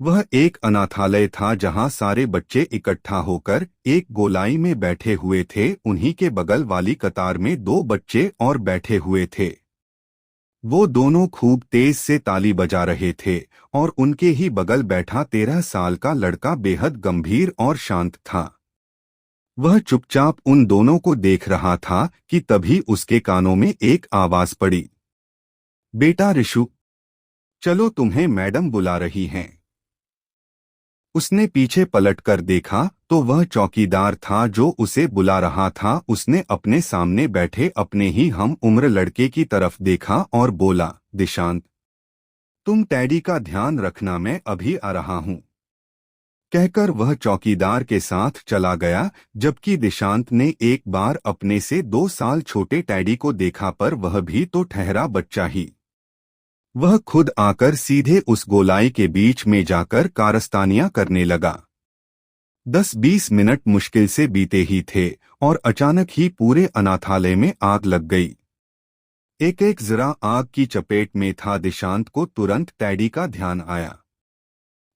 वह एक अनाथालय था जहां सारे बच्चे इकट्ठा होकर एक गोलाई में बैठे हुए थे। उन्हीं के बगल वाली कतार में दो बच्चे और बैठे हुए थे। वो दोनों खूब तेज से ताली बजा रहे थे और उनके ही बगल बैठा 13 साल का लड़का बेहद गंभीर और शांत था। वह चुपचाप उन दोनों को देख रहा था कि तभी उसके कानों में एक आवाज पड़ी। बेटा ऋषु, चलो तुम्हें मैडम बुला रही हैं। उसने पीछे पलटकर देखा तो वह चौकीदार था जो उसे बुला रहा था। उसने अपने सामने बैठे अपने ही हम उम्र लड़के की तरफ देखा और बोला, दिशांत, तुम टैडी का ध्यान रखना, मैं अभी आ रहा हूं। कहकर वह चौकीदार के साथ चला गया, जबकि दिशांत ने एक बार अपने से 2 साल छोटे टैडी को देखा, पर वह भी तो ठहरा बच्चा ही। वह खुद आकर सीधे उस गोलाई के बीच में जाकर कारस्तानियां करने लगा। 10-20 मिनट मुश्किल से बीते ही थे और अचानक ही पूरे अनाथालय में आग लग गई। एक एक जरा आग की चपेट में था। दिशांत को तुरंत टैडी का ध्यान आया।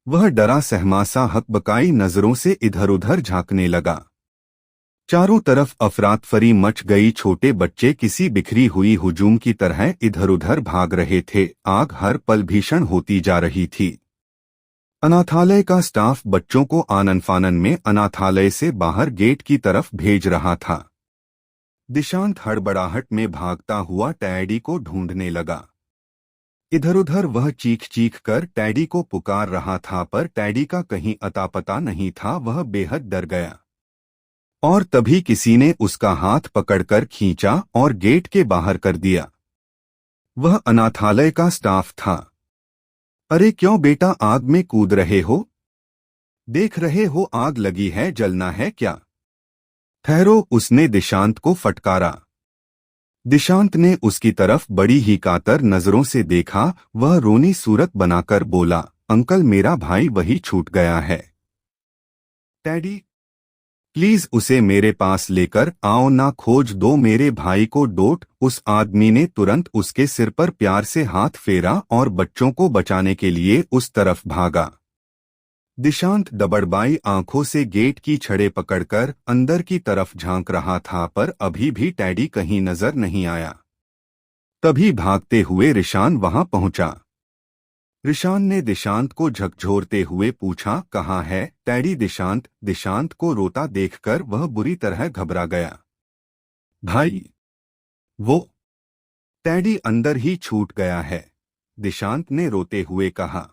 वह डरा सहमा सा हकबकाई नजरों से इधर उधर झांकने लगा। चारों तरफ अफरातफरी मच गई। छोटे बच्चे किसी बिखरी हुई हुजूम की तरह इधर उधर भाग रहे थे। आग हर पल भीषण होती जा रही थी। अनाथालय का स्टाफ बच्चों को आनन फानन में अनाथालय से बाहर गेट की तरफ भेज रहा था। दिशांत हड़बड़ाहट में भागता हुआ टैडी को ढूंढने लगा। इधर उधर वह चीख चीख कर टैडी को पुकार रहा था, पर टैडी का कहीं अता पता नहीं था। वह बेहद डर गया और तभी किसी ने उसका हाथ पकड़कर खींचा और गेट के बाहर कर दिया। वह अनाथालय का स्टाफ था। अरे क्यों बेटा आग में कूद रहे हो? देख रहे हो आग लगी है, जलना है क्या? ठहरो, उसने दिशांत को फटकारा। दिशांत ने उसकी तरफ बड़ी ही कातर नजरों से देखा। वह रोनी सूरत बनाकर बोला, अंकल, मेरा भाई वही छूट गया है। टैडी, प्लीज उसे मेरे पास लेकर आओ ना, खोज दो मेरे भाई को। डोट, उस आदमी ने तुरंत उसके सिर पर प्यार से हाथ फेरा और बच्चों को बचाने के लिए उस तरफ भागा। दिशांत दबड़बाई आंखों से गेट की छड़ें पकड़कर अंदर की तरफ झांक रहा था, पर अभी भी टैडी कहीं नजर नहीं आया। तभी भागते हुए रिशान वहां पहुंचा। रिशान ने दिशांत को झकझोरते हुए पूछा, कहाँ है टैडी? दिशांत को रोता देखकर वह बुरी तरह घबरा गया। भाई, वो टैडी अंदर ही छूट गया है, दिशांत ने रोते हुए कहा।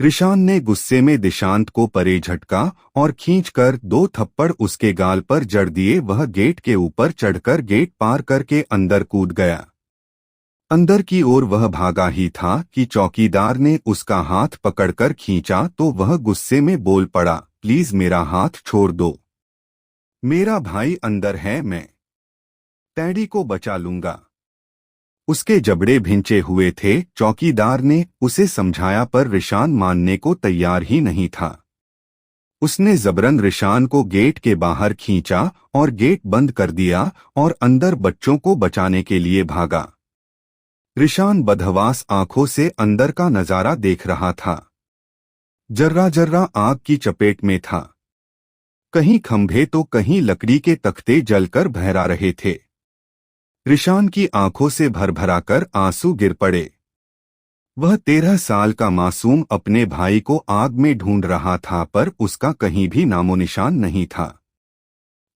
रिशान ने गुस्से में दिशांत को परे झटका और खींचकर 2 थप्पड़ उसके गाल पर जड़ दिए। वह गेट के ऊपर चढ़कर गेट पार करके अंदर कूद गया। अंदर की ओर वह भागा ही था कि चौकीदार ने उसका हाथ पकड़कर खींचा तो वह गुस्से में बोल पड़ा, प्लीज मेरा हाथ छोड़ दो, मेरा भाई अंदर है, मैं टैडी को बचा लूंगा। उसके जबड़े भिंचे हुए थे। चौकीदार ने उसे समझाया, पर रिशान मानने को तैयार ही नहीं था। उसने जबरन रिशान को गेट के बाहर खींचा और गेट बंद कर दिया और अंदर बच्चों को बचाने के लिए भागा। रिशान बदहवास आंखों से अंदर का नजारा देख रहा था। जर्रा जर्रा आग की चपेट में था। कहीं खंभे तो कहीं लकड़ी के तख्ते जलकर बहरा रहे थे। रिशान की आंखों से भरभराकर आंसू गिर पड़े। वह 13 साल का मासूम अपने भाई को आग में ढूंढ रहा था, पर उसका कहीं भी नामोनिशान नहीं था।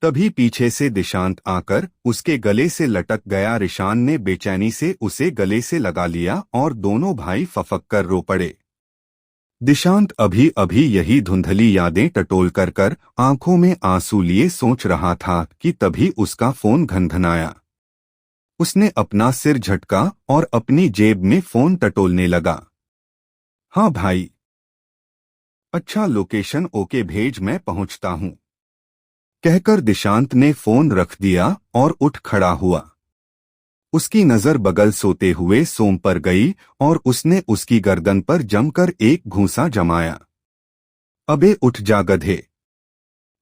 तभी पीछे से दिशांत आकर उसके गले से लटक गया। रिशान ने बेचैनी से उसे गले से लगा लिया और दोनों भाई फफक कर रो पड़े। दिशांत अभी अभी यही धुंधली यादें टटोल कर आंखों में आंसू लिए सोच रहा था कि तभी उसका फोन घनघनाया। उसने अपना सिर झटका और अपनी जेब में फोन टटोलने लगा। हाँ भाई। अच्छा, लोकेशन ओके भेज, मैं पहुंचता हूं, कहकर दिशांत ने फोन रख दिया और उठ खड़ा हुआ। उसकी नजर बगल सोते हुए सोम पर गई और उसने उसकी गर्दन पर जमकर एक घूंसा जमाया। अबे उठ जा गधे,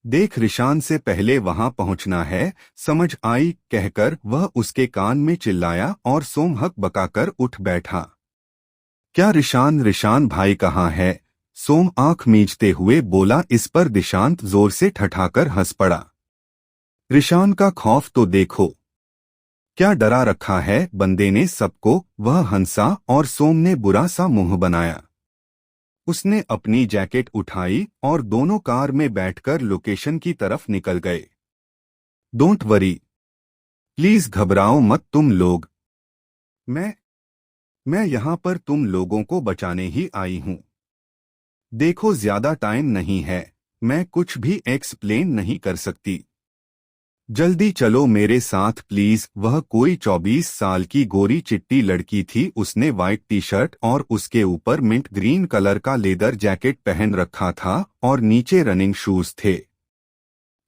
देख रिशान से पहले वहां पहुंचना है, समझ आई, कहकर वह उसके कान में चिल्लाया और सोम हक बकाकर उठ बैठा। क्या रिशान भाई कहाँ है? सोम आंख मींचते हुए बोला। इस पर दिशांत जोर से ठठाकर हंस पड़ा। रिशान का खौफ तो देखो, क्या डरा रखा है बंदे ने सबको। वह हंसा और सोम ने बुरा सा मुंह बनाया। उसने अपनी जैकेट उठाई और दोनों कार में बैठकर लोकेशन की तरफ निकल गए। डोंट वरी, प्लीज घबराओ मत तुम लोग। मैं मैं यहां पर तुम लोगों को बचाने ही आई हूं। देखो ज्यादा टाइम नहीं है, मैं कुछ भी एक्सप्लेन नहीं कर सकती। जल्दी चलो मेरे साथ प्लीज। वह कोई 24 साल की गोरी चिट्टी लड़की थी। उसने वाइट टी शर्ट और उसके ऊपर मिंट ग्रीन कलर का लेदर जैकेट पहन रखा था और नीचे रनिंग शूज थे।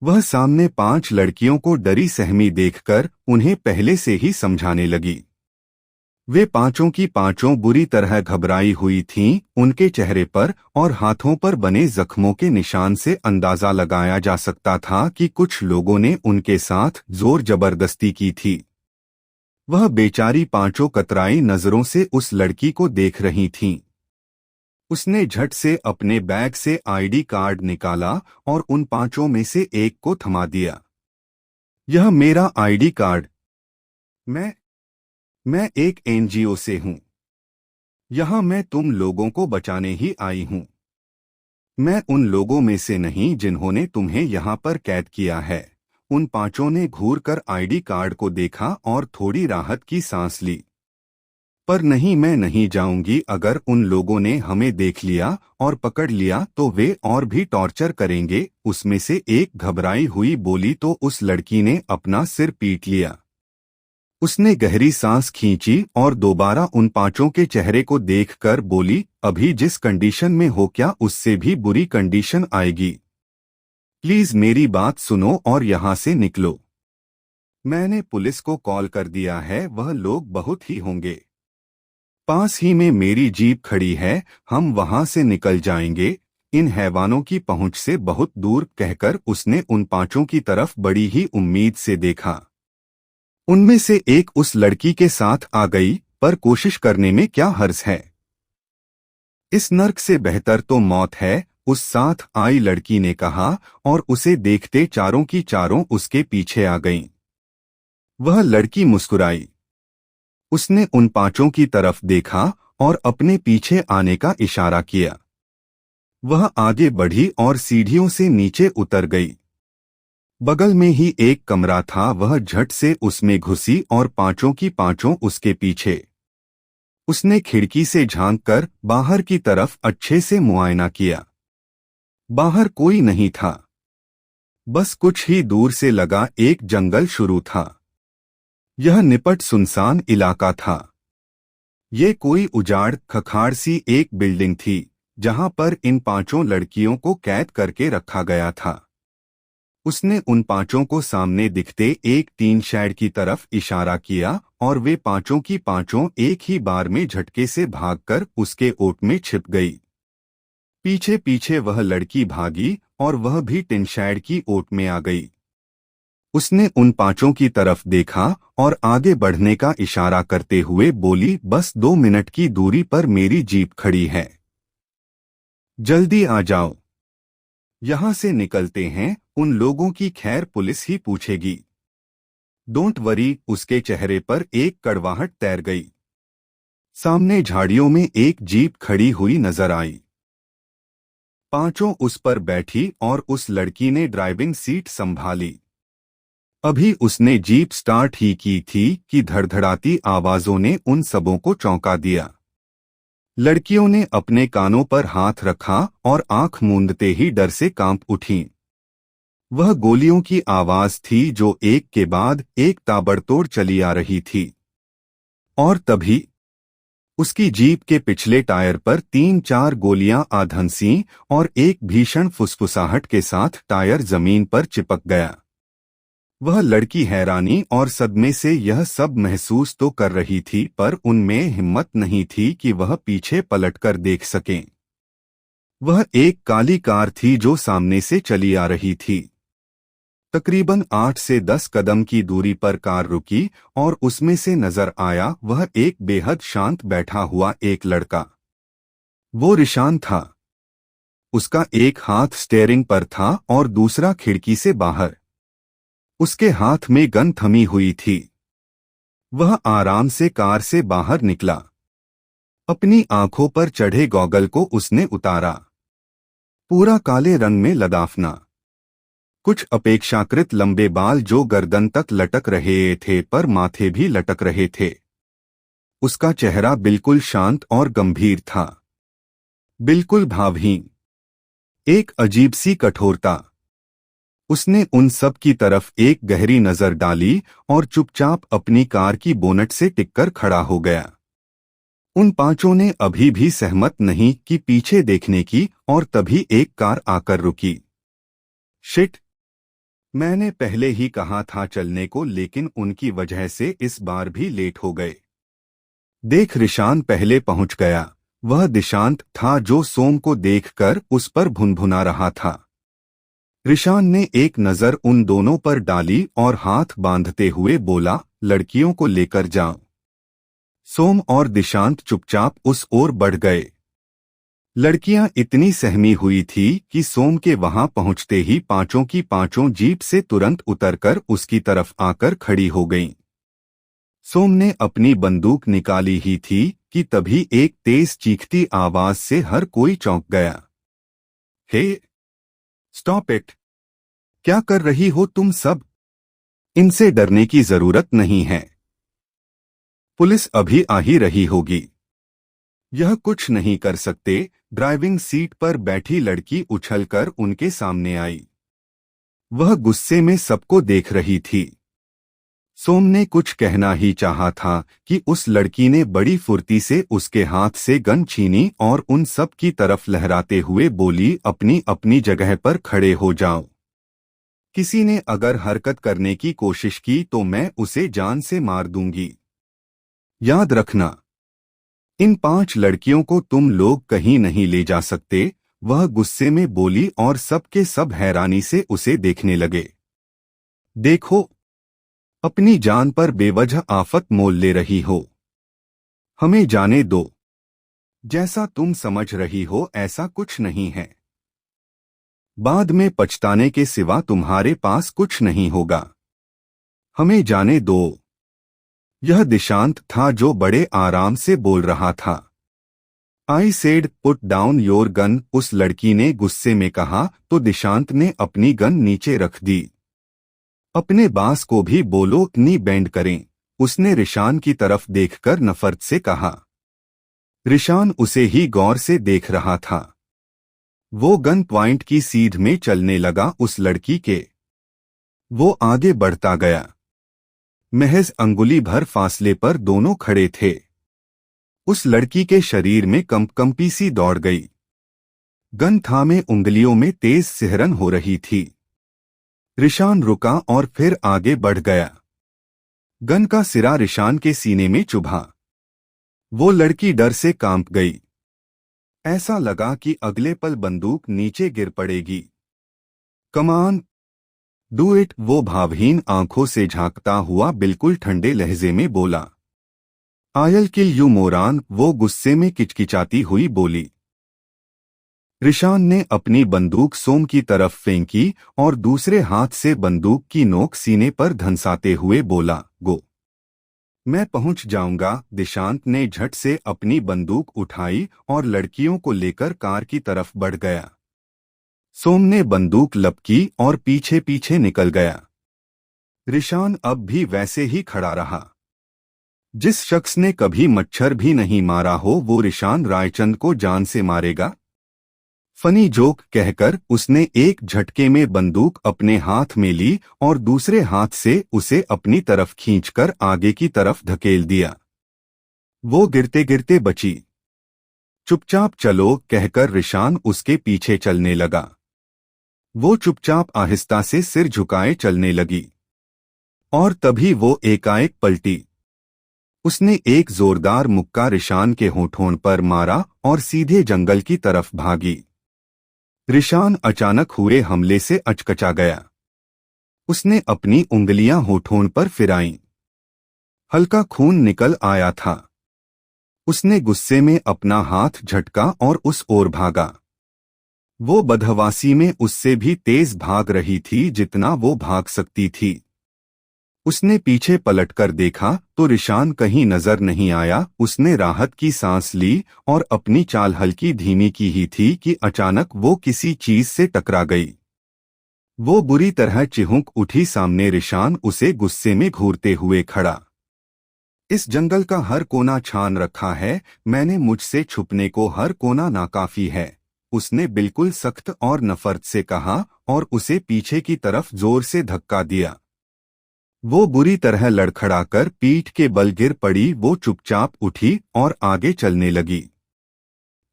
वह सामने 5 लड़कियों को डरी सहमी देखकर उन्हें पहले से ही समझाने लगी। वे पांचों की पांचों बुरी तरह घबराई हुई थीं। उनके चेहरे पर और हाथों पर बने जख्मों के निशान से अंदाजा लगाया जा सकता था कि कुछ लोगों ने उनके साथ जोर जबरदस्ती की थी। वह बेचारी पांचों कतराई नजरों से उस लड़की को देख रही थीं। उसने झट से अपने बैग से आईडी कार्ड निकाला और उन पांचों में से एक को थमा दिया। यह मेरा आईडी कार्ड। मैं एक एनजीओ से हूं। यहां मैं तुम लोगों को बचाने ही आई हूं। मैं उन लोगों में से नहीं जिन्होंने तुम्हें यहां पर कैद किया है। उन पांचों ने घूर कर आईडी कार्ड को देखा और थोड़ी राहत की सांस ली। पर नहीं, मैं नहीं जाऊंगी। अगर उन लोगों ने हमें देख लिया और पकड़ लिया तो वे और भी टॉर्चर करेंगे। उसमें से एक घबराई हुई बोली। तो उस लड़की ने अपना सिर पीट लिया। उसने गहरी सांस खींची और दोबारा उन पांचों के चेहरे को देखकर बोली, अभी जिस कंडीशन में हो क्या उससे भी बुरी कंडीशन आएगी। प्लीज मेरी बात सुनो और यहां से निकलो। मैंने पुलिस को कॉल कर दिया है, वह लोग बहुत ही होंगे। पास ही में मेरी जीप खड़ी है, हम वहां से निकल जाएंगे। इन हैवानों की पहुंच से बहुत दूर, कहकर उसने उन पांचों की तरफ बड़ी ही उम्मीद से देखा। उनमें से एक उस लड़की के साथ आ गई, पर कोशिश करने में क्या हर्ज है। इस नर्क से बेहतर तो मौत है, उस साथ आई लड़की ने कहा और उसे देखते चारों की चारों उसके पीछे आ गईं। वह लड़की मुस्कुराई। उसने उन पांचों की तरफ देखा और अपने पीछे आने का इशारा किया। वह आगे बढ़ी और सीढ़ियों से नीचे उतर गई। बगल में ही एक कमरा था। वह झट से उसमें घुसी और पांचों की पांचों उसके पीछे। उसने खिड़की से झांककर बाहर की तरफ अच्छे से मुआयना किया। बाहर कोई नहीं था। बस कुछ ही दूर से लगा एक जंगल शुरू था। यह निपट सुनसान इलाका था। ये कोई उजाड़ खखाड़ सी एक बिल्डिंग थी जहां पर इन पांचों लड़कियों को कैद करके रखा गया था। उसने उन पांचों को सामने दिखते एक टीन शेड की तरफ इशारा किया और वे पांचों की पांचों एक ही बार में झटके से भागकर उसके ओट में छिप गई। पीछे पीछे वह लड़की भागी और वह भी टिन शेड की ओट में आ गई। उसने उन पांचों की तरफ देखा और आगे बढ़ने का इशारा करते हुए बोली, बस 2 मिनट की दूरी पर मेरी जीप खड़ी है, जल्दी आ जाओ। यहां से निकलते हैं, उन लोगों की खैर पुलिस ही पूछेगी। Don't worry. उसके चेहरे पर एक कड़वाहट तैर गई। सामने झाड़ियों में एक जीप खड़ी हुई नजर आई। पांचों उस पर बैठी और उस लड़की ने ड्राइविंग सीट संभाली। अभी उसने जीप स्टार्ट ही की थी कि धड़धड़ाती आवाजों ने उन सबों को चौंका दिया। लड़कियों ने अपने कानों पर हाथ रखा और आंख मूंदते ही डर से कांप उठीं। वह गोलियों की आवाज थी जो एक के बाद एक ताबड़तोड़ चली आ रही थी। और तभी उसकी जीप के पिछले टायर पर 3-4 गोलियां आ धंसीं और एक भीषण फुसफुसाहट के साथ टायर जमीन पर चिपक गया। वह लड़की हैरानी और सदमे से यह सब महसूस तो कर रही थी, पर उनमें हिम्मत नहीं थी कि वह पीछे पलटकर देख सकें। वह एक काली कार थी जो सामने से चली आ रही थी। तकरीबन 8 से 10 कदम की दूरी पर कार रुकी और उसमें से नजर आया वह एक बेहद शांत बैठा हुआ एक लड़का। वो रिशान था। उसका एक हाथ स्टीयरिंग पर था और दूसरा खिड़की से बाहर। उसके हाथ में गन थमी हुई थी। वह आराम से कार से बाहर निकला। अपनी आंखों पर चढ़े गॉगल को उसने उतारा। पूरा काले रंग में लदाफना, कुछ अपेक्षाकृत लंबे बाल जो गर्दन तक लटक रहे थे पर माथे भी लटक रहे थे। उसका चेहरा बिल्कुल शांत और गंभीर था, बिल्कुल भावहीन, एक अजीब सी कठोरता। उसने उन सब की तरफ एक गहरी नजर डाली और चुपचाप अपनी कार की बोनट से टिककर खड़ा हो गया। उन पांचों ने अभी भी सहमत नहीं कि पीछे देखने की, और तभी एक कार आकर रुकी। शिट, मैंने पहले ही कहा था चलने को, लेकिन उनकी वजह से इस बार भी लेट हो गए। देख, रिशान पहले पहुंच गया। वह दिशांत था जो सोम को देखकर उस पर भुनभुना रहा था। रिशान ने एक नजर उन दोनों पर डाली और हाथ बांधते हुए बोला, लड़कियों को लेकर जाओ। सोम और दिशांत चुपचाप उस ओर बढ़ गए। लड़कियां इतनी सहमी हुई थी कि सोम के वहां पहुंचते ही पांचों की पांचों जीप से तुरंत उतरकर उसकी तरफ आकर खड़ी हो गईं। सोम ने अपनी बंदूक निकाली ही थी कि तभी एक तेज चीखती आवाज से हर कोई चौंक गया। हे, स्टॉप इट! क्या कर रही हो तुम सब? इनसे डरने की जरूरत नहीं है। पुलिस अभी आ ही रही होगी। यह कुछ नहीं कर सकते। ड्राइविंग सीट पर बैठी लड़की उछलकर उनके सामने आई। वह गुस्से में सबको देख रही थी। सोम ने कुछ कहना ही चाहा था कि उस लड़की ने बड़ी फुर्ती से उसके हाथ से गन छीनी और उन सब की तरफ लहराते हुए बोली, अपनी अपनी जगह पर खड़े हो जाओ। किसी ने अगर हरकत करने की कोशिश की तो मैं उसे जान से मार दूंगी। याद रखना, इन 5 लड़कियों को तुम लोग कहीं नहीं ले जा सकते। वह गुस्से में बोली और सबके सब हैरानी से उसे देखने लगे। देखो, अपनी जान पर बेवजह आफत मोल ले रही हो। हमें जाने दो। जैसा तुम समझ रही हो ऐसा कुछ नहीं है। बाद में पछताने के सिवा तुम्हारे पास कुछ नहीं होगा। हमें जाने दो। यह दिशांत था जो बड़े आराम से बोल रहा था। I said put down your gun, उस लड़की ने गुस्से में कहा तो दिशांत ने अपनी गन नीचे रख दी। अपने बास को भी बोलो नी बेंड करें, उसने रिशान की तरफ देखकर नफरत से कहा। रिशान उसे ही गौर से देख रहा था। वो गन पॉइंट की सीध में चलने लगा उस लड़की के। वो आगे बढ़ता गया। महज अंगुली भर फासले पर दोनों खड़े थे। उस लड़की के शरीर में कंपकंपी सी दौड़ गई। गन थामे उंगलियों में तेज सिहरन हो रही थी। रिशान रुका और फिर आगे बढ़ गया। गन का सिरा रिशान के सीने में चुभा। वो लड़की डर से कांप गई। ऐसा लगा कि अगले पल बंदूक नीचे गिर पड़ेगी। कमान, डू इट, वो भावहीन आंखों से झांकता हुआ बिल्कुल ठंडे लहजे में बोला। आयल किल यू मोरान, वो गुस्से में किचकिचाती हुई बोली। रिशान ने अपनी बंदूक सोम की तरफ फेंकी और दूसरे हाथ से बंदूक की नोक सीने पर धंसाते हुए बोला, गो। मैं पहुंच जाऊंगा। दिशांत ने झट से अपनी बंदूक उठाई और लड़कियों को लेकर कार की तरफ बढ़ गया। सोम ने बंदूक लपकी और पीछे पीछे निकल गया। रिशान अब भी वैसे ही खड़ा रहा। जिस शख्स ने कभी मच्छर भी नहीं मारा हो वो रिशान रायचंद को जान से मारेगा? फनी जोक कहकर उसने एक झटके में बंदूक अपने हाथ में ली और दूसरे हाथ से उसे अपनी तरफ खींचकर आगे की तरफ धकेल दिया। वो गिरते गिरते बची। चुपचाप चलो कहकर रिशान उसके पीछे चलने लगा। वो चुपचाप आहिस्ता से सिर झुकाए चलने लगी और तभी वो एकाएक पलटी। उसने एक जोरदार मुक्का रिशान के होठों पर मारा और सीधे जंगल की तरफ भागी। रिशान अचानक हुए हमले से अचकचा गया। उसने अपनी उंगलियां होठों पर फिराईं। हल्का खून निकल आया था। उसने गुस्से में अपना हाथ झटका और उस ओर भागा। वो बदहवासी में उससे भी तेज भाग रही थी जितना वो भाग सकती थी। उसने पीछे पलटकर देखा तो रिशान कहीं नजर नहीं आया। उसने राहत की सांस ली और अपनी चाल हल्की धीमी की ही थी कि अचानक वो किसी चीज से टकरा गई। वो बुरी तरह चिहुक उठी। सामने रिशान उसे गुस्से में घूरते हुए खड़ा। इस जंगल का हर कोना छान रखा है, मैंने मुझसे छुपने को हर कोना नाकाफी है, उसने बिल्कुल सख्त और नफरत से कहा और उसे पीछे की तरफ जोर से धक्का दिया। वो बुरी तरह लड़खड़ाकर पीठ के बल गिर पड़ी। वो चुपचाप उठी और आगे चलने लगी।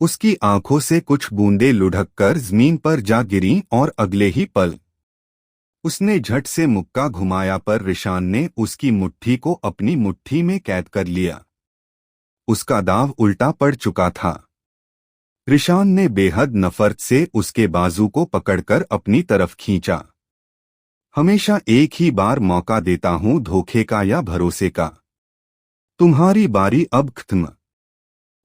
उसकी आंखों से कुछ बूंदें लुढ़ककर जमीन पर जा गिरीं और अगले ही पल उसने झट से मुक्का घुमाया पर रिशान ने उसकी मुट्ठी को अपनी मुट्ठी में कैद कर लिया। उसका दांव उल्टा पड़ चुका था। रिशान ने बेहद नफरत से उसके बाजू को पकड़कर अपनी तरफ खींचा। हमेशा एक ही बार मौका देता हूं, धोखे का या भरोसे का। तुम्हारी बारी अब खत्म।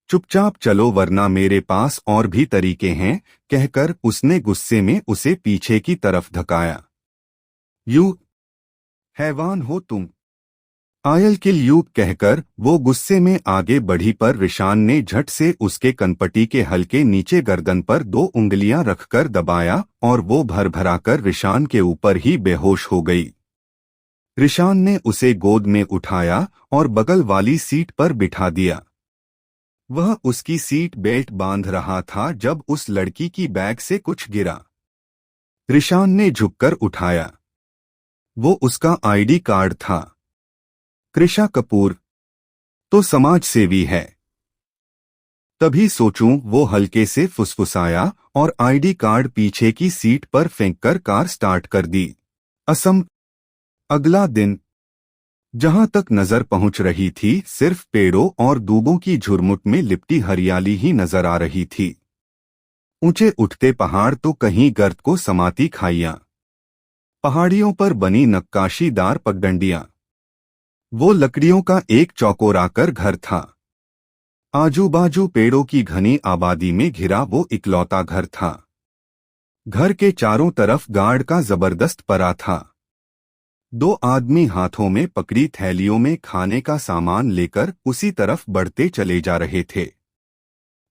चुपचाप चलो वरना मेरे पास और भी तरीके हैं, कहकर उसने गुस्से में उसे पीछे की तरफ धकाया। यू हैवान हो तुम, आयल किल यू, कहकर वो गुस्से में आगे बढ़ी पर रिशान ने झट से उसके कनपटी के हल्के नीचे गर्दन पर 2 उंगलियां रखकर दबाया और वो भरभराकर रिशान के ऊपर ही बेहोश हो गई। रिशान ने उसे गोद में उठाया और बगल वाली सीट पर बिठा दिया। वह उसकी सीट बेल्ट बांध रहा था जब उस लड़की की बैग से कुछ गिरा। रिशान ने झुककर उठाया। वो उसका आईडी कार्ड था। कृषा कपूर तो समाज सेवी है, तभी सोचूं, वो हल्के से फुसफुसाया और आईडी कार्ड पीछे की सीट पर फेंककर कार स्टार्ट कर दी। असम। अगला दिन। जहां तक नजर पहुंच रही थी सिर्फ पेड़ों और दूबों की झुरमुट में लिपटी हरियाली ही नजर आ रही थी। ऊंचे उठते पहाड़ तो कहीं गर्त को समाती खाइयां, पहाड़ियों पर बनी नक्काशीदार पगडंडियां। वो लकड़ियों का एक चौकोराकर घर था। आजू बाजू पेड़ों की घनी आबादी में घिरा वो इकलौता घर था। घर के चारों तरफ गार्ड का जबरदस्त पहरा था। 2 आदमी हाथों में पकड़ी थैलियों में खाने का सामान लेकर उसी तरफ बढ़ते चले जा रहे थे।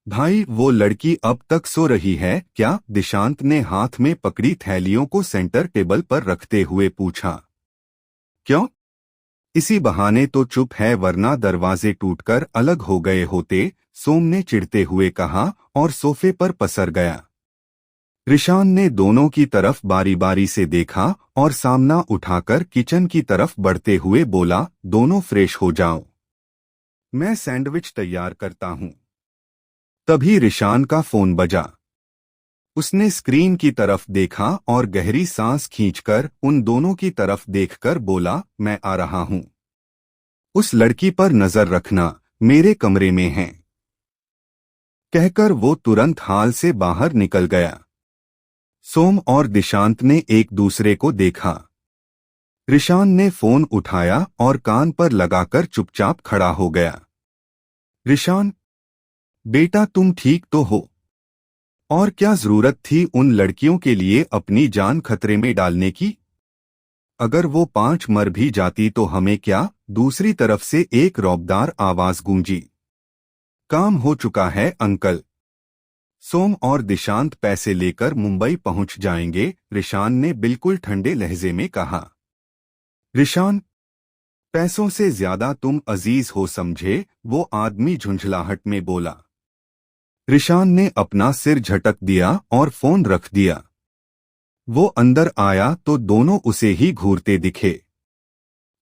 भाई, वो लड़की अब तक सो रही है क्या? दिशांत ने हाथ में पकड़ी थैलियों को सेंटर टेबल पर रखते हुए पूछा। क्यों? इसी बहाने तो चुप है वरना दरवाजे टूटकर अलग हो गए होते, सोम ने चिढ़ते हुए कहा और सोफे पर पसर गया। रिशान ने दोनों की तरफ बारी बारी से देखा और सामना उठाकर किचन की तरफ बढ़ते हुए बोला, दोनों फ्रेश हो जाओ, मैं सैंडविच तैयार करता हूं। तभी रिशान का फोन बजा। उसने स्क्रीन की तरफ देखा और गहरी सांस खींचकर उन दोनों की तरफ देखकर बोला, मैं आ रहा हूं। उस लड़की पर नजर रखना, मेरे कमरे में है, कहकर वो तुरंत हाल से बाहर निकल गया। सोम और दिशांत ने एक दूसरे को देखा। रिशान ने फोन उठाया और कान पर लगाकर चुपचाप खड़ा हो गया। रिशान, बेटा तुम ठीक तो हो? और क्या जरूरत थी उन लड़कियों के लिए अपनी जान खतरे में डालने की? अगर वो 5 मर भी जाती तो हमें क्या? दूसरी तरफ से एक रौबदार आवाज गूंजी। काम हो चुका है अंकल। सोम और दिशांत पैसे लेकर मुंबई पहुंच जाएंगे, रिशान ने बिल्कुल ठंडे लहजे में कहा। रिशान, पैसों से ज्यादा तुम अजीज हो समझे, वो आदमी झुंझलाहट में बोला। रिशान ने अपना सिर झटक दिया और फोन रख दिया। वो अंदर आया तो दोनों उसे ही घूरते दिखे।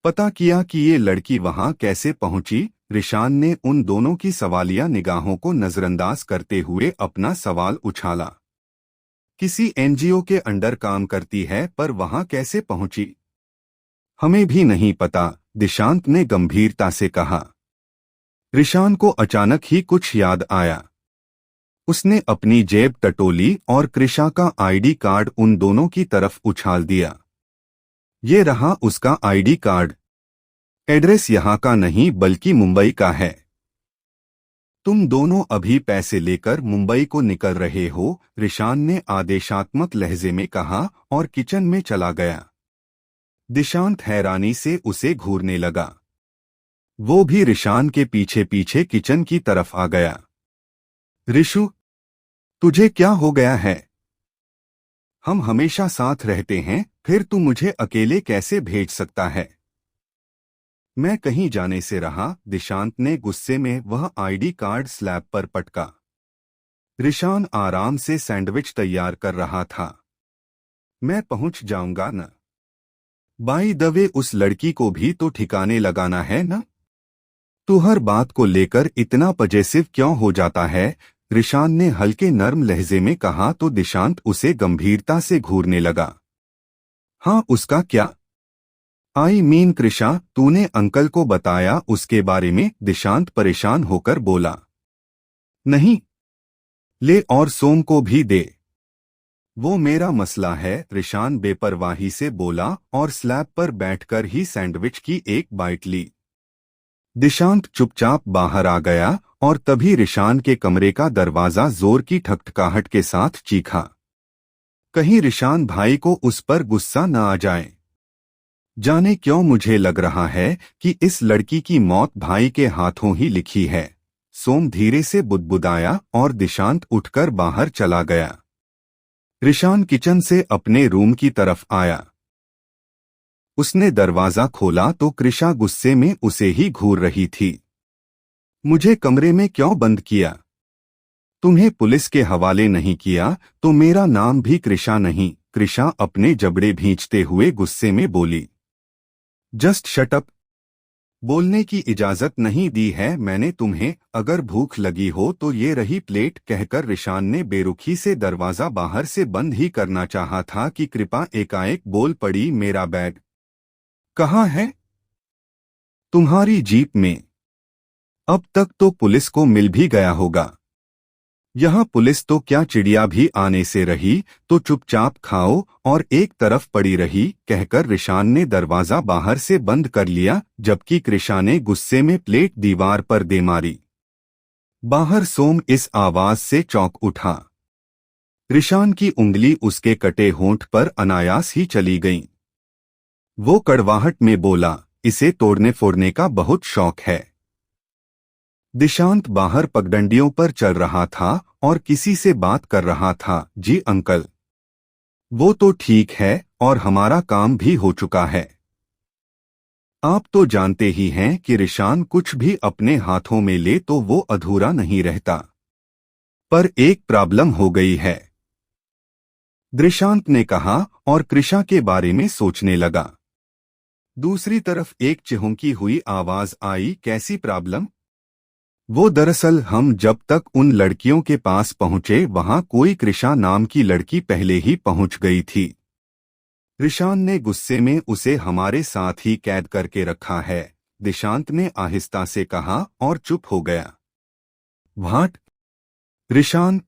पता किया कि ये लड़की वहां कैसे पहुंची? रिशान ने उन दोनों की सवालिया निगाहों को नजरअंदाज करते हुए अपना सवाल उछाला। किसी एनजीओ के अंडर काम करती है, पर वहां कैसे पहुंची? हमें भी नहीं पता, दिशांत ने गंभीरता से कहा। रिशान को अचानक ही कुछ याद आया। उसने अपनी जेब टटोली और कृषा का आईडी कार्ड उन दोनों की तरफ उछाल दिया। ये रहा उसका आईडी कार्ड। एड्रेस यहाँ का नहीं बल्कि मुंबई का है। तुम दोनों अभी पैसे लेकर मुंबई को निकल रहे हो, रिशान ने आदेशात्मक लहजे में कहा और किचन में चला गया। दिशांत हैरानी से उसे घूरने लगा। वो भी रिशान के पीछे पीछे किचन की तरफ आ गया। ऋषु, तुझे क्या हो गया है? हम हमेशा साथ रहते हैं, फिर तू मुझे अकेले कैसे भेज सकता है? मैं कहीं जाने से रहा, दिशांत ने गुस्से में वह आईडी कार्ड स्लैब पर पटका। रिशान आराम से सैंडविच तैयार कर रहा था। मैं पहुंच जाऊंगा न। बाई द वे, उस लड़की को भी तो ठिकाने लगाना है न। तू हर बात को लेकर इतना पजेसिव क्यों हो जाता है? रिशान ने हल्के नर्म लहजे में कहा तो दिशांत उसे गंभीरता से घूरने लगा। हाँ, उसका क्या? आई मीन कृषा, तूने अंकल को बताया उसके बारे में? दिशांत परेशान होकर बोला। नहीं। ले और सोम को भी दे। वो मेरा मसला है, रिशान बेपरवाही से बोला और स्लैब पर बैठकर ही सैंडविच की एक बाइट ली। दिशांत चुपचाप बाहर आ गया और तभी रिशान के कमरे का दरवाजा जोर की ठकठकाहट के साथ चीखा। कहीं रिशान भाई को उस पर गुस्सा न आ जाए। जाने क्यों मुझे लग रहा है कि इस लड़की की मौत भाई के हाथों ही लिखी है। सोम धीरे से बुदबुदाया और दिशांत उठकर बाहर चला गया। रिशान किचन से अपने रूम की तरफ आया। उसने दरवाजा खोला तो कृषा गुस्से में उसे ही घूर रही थी। मुझे कमरे में क्यों बंद किया? तुम्हें पुलिस के हवाले नहीं किया तो मेरा नाम भी कृषा नहीं। कृषा अपने जबड़े भींचते हुए गुस्से में बोली। Just shut up. बोलने की इजाजत नहीं दी है मैंने तुम्हें। अगर भूख लगी हो तो ये रही प्लेट, कहकर रिशान ने बेरुखी से दरवाजा बाहर से बंद ही करना चाहा था कि कृपा एकाएक बोल पड़ी। मेरा बैग कहाँ है? तुम्हारी जीप में। अब तक तो पुलिस को मिल भी गया होगा। यहाँ पुलिस तो क्या, चिड़िया भी आने से रही तो चुपचाप खाओ और एक तरफ पड़ी रही, कहकर रिशान ने दरवाजा बाहर से बंद कर लिया, जबकि कृषा ने गुस्से में प्लेट दीवार पर दे मारी। बाहर सोम इस आवाज से चौंक उठा। रिशान की उंगली उसके कटे होंठ पर अनायास ही चली गई। वो कड़वाहट में बोला, इसे तोड़ने फोड़ने का बहुत शौक है। दिशांत बाहर पगडंडियों पर चल रहा था और किसी से बात कर रहा था। जी अंकल। वो तो ठीक है और हमारा काम भी हो चुका है। आप तो जानते ही हैं कि रिशान कुछ भी अपने हाथों में ले तो वो अधूरा नहीं रहता। पर एक प्रॉब्लम हो गई है, दिशांत ने कहा और कृषा के बारे में सोचने लगा। दूसरी तरफ एक चिहुंकी हुई आवाज आई। कैसी प्रॉब्लम? वो दरअसल हम जब तक उन लड़कियों के पास पहुंचे वहां कोई कृषा नाम की लड़की पहले ही पहुंच गई थी। रिशान ने गुस्से में उसे हमारे साथ ही कैद करके रखा है, दिशांत ने आहिस्ता से कहा और चुप हो गया। व्हाट? रिशान,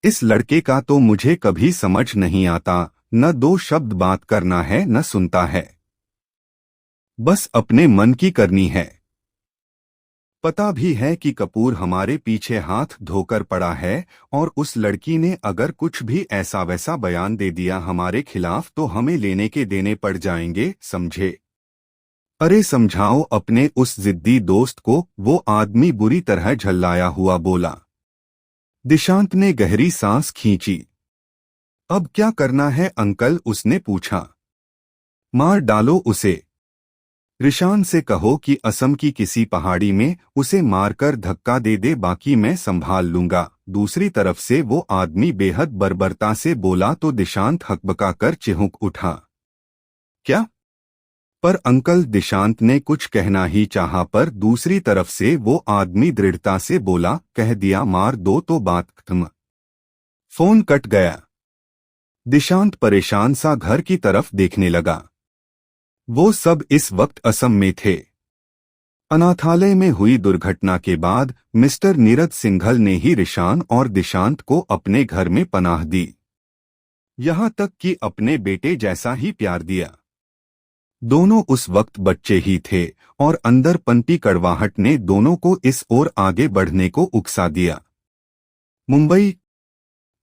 इस लड़के का तो मुझे कभी समझ नहीं आता, न दो शब्द बात करना है न सुनता है, बस अपने मन की करनी है। पता भी है कि कपूर हमारे पीछे हाथ धोकर पड़ा है और उस लड़की ने अगर कुछ भी ऐसा वैसा बयान दे दिया हमारे खिलाफ तो हमें लेने के देने पड़ जाएंगे, समझे? अरे समझाओ अपने उस जिद्दी दोस्त को। वो आदमी बुरी तरह झल्लाया हुआ बोला। दिशांत ने गहरी सांस खींची। अब क्या करना है अंकल? उसने पूछा। मार डालो उसे। रिशान से कहो कि असम की किसी पहाड़ी में उसे मारकर धक्का दे दे, बाकी मैं संभाल लूंगा। दूसरी तरफ से वो आदमी बेहद बर्बरता से बोला तो दिशांत हकबकाकर चिहुक उठा। क्या? पर अंकल, दिशांत ने कुछ कहना ही चाहा पर दूसरी तरफ से वो आदमी दृढ़ता से बोला, कह दिया मार दो तो बात खत्म। फोन कट गया। दिशांत परेशान सा घर की तरफ देखने लगा। वो सब इस वक्त असम में थे। अनाथालय में हुई दुर्घटना के बाद मिस्टर नीरज सिंघल ने ही रिशान और दिशांत को अपने घर में पनाह दी, यहाँ तक कि अपने बेटे जैसा ही प्यार दिया। दोनों उस वक्त बच्चे ही थे और अंदर पनपी कड़वाहट ने दोनों को इस ओर आगे बढ़ने को उकसा दिया। मुंबई,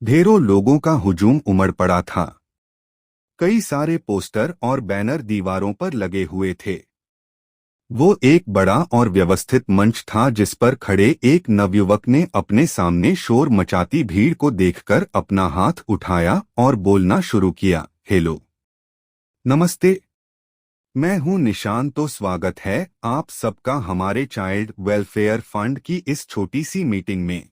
ढेरों लोगों का हुजूम उमड़ पड़ा था। कई सारे पोस्टर और बैनर दीवारों पर लगे हुए थे। वो एक बड़ा और व्यवस्थित मंच था जिस पर खड़े एक नवयुवक ने अपने सामने शोर मचाती भीड़ को देखकर अपना हाथ उठाया और बोलना शुरू किया, हेलो, नमस्ते, मैं हूं निशान। तो स्वागत है आप सबका हमारे चाइल्ड वेलफेयर फंड की इस छोटी सी मीटिंग में।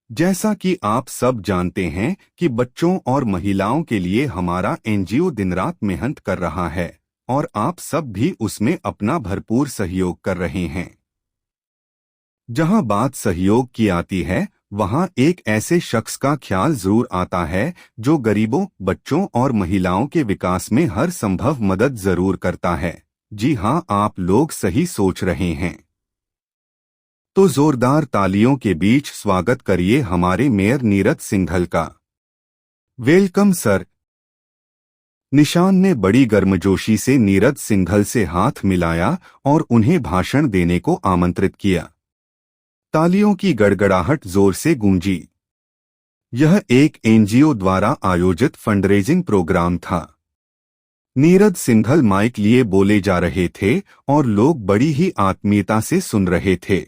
जैसा कि आप सब जानते हैं कि बच्चों और महिलाओं के लिए हमारा एनजीओ दिन रात मेहनत कर रहा है और आप सब भी उसमें अपना भरपूर सहयोग कर रहे हैं। जहां बात सहयोग की आती है वहां एक ऐसे शख्स का ख्याल जरूर आता है जो गरीबों, बच्चों और महिलाओं के विकास में हर संभव मदद जरूर करता है। जी हां, आप लोग सही सोच रहे हैं। तो जोरदार तालियों के बीच स्वागत करिए हमारे मेयर नीरज सिंघल का। Welcome sir. निशान ने बड़ी गर्मजोशी से नीरज सिंघल से हाथ मिलाया और उन्हें भाषण देने को आमंत्रित किया। तालियों की गड़गड़ाहट जोर से गूंजी। यह एक एनजीओ द्वारा आयोजित फंडरेजिंग प्रोग्राम था। नीरज सिंघल माइक लिए बोले जा रहे थे और लोग बड़ी ही आत्मीयता से सुन रहे थे।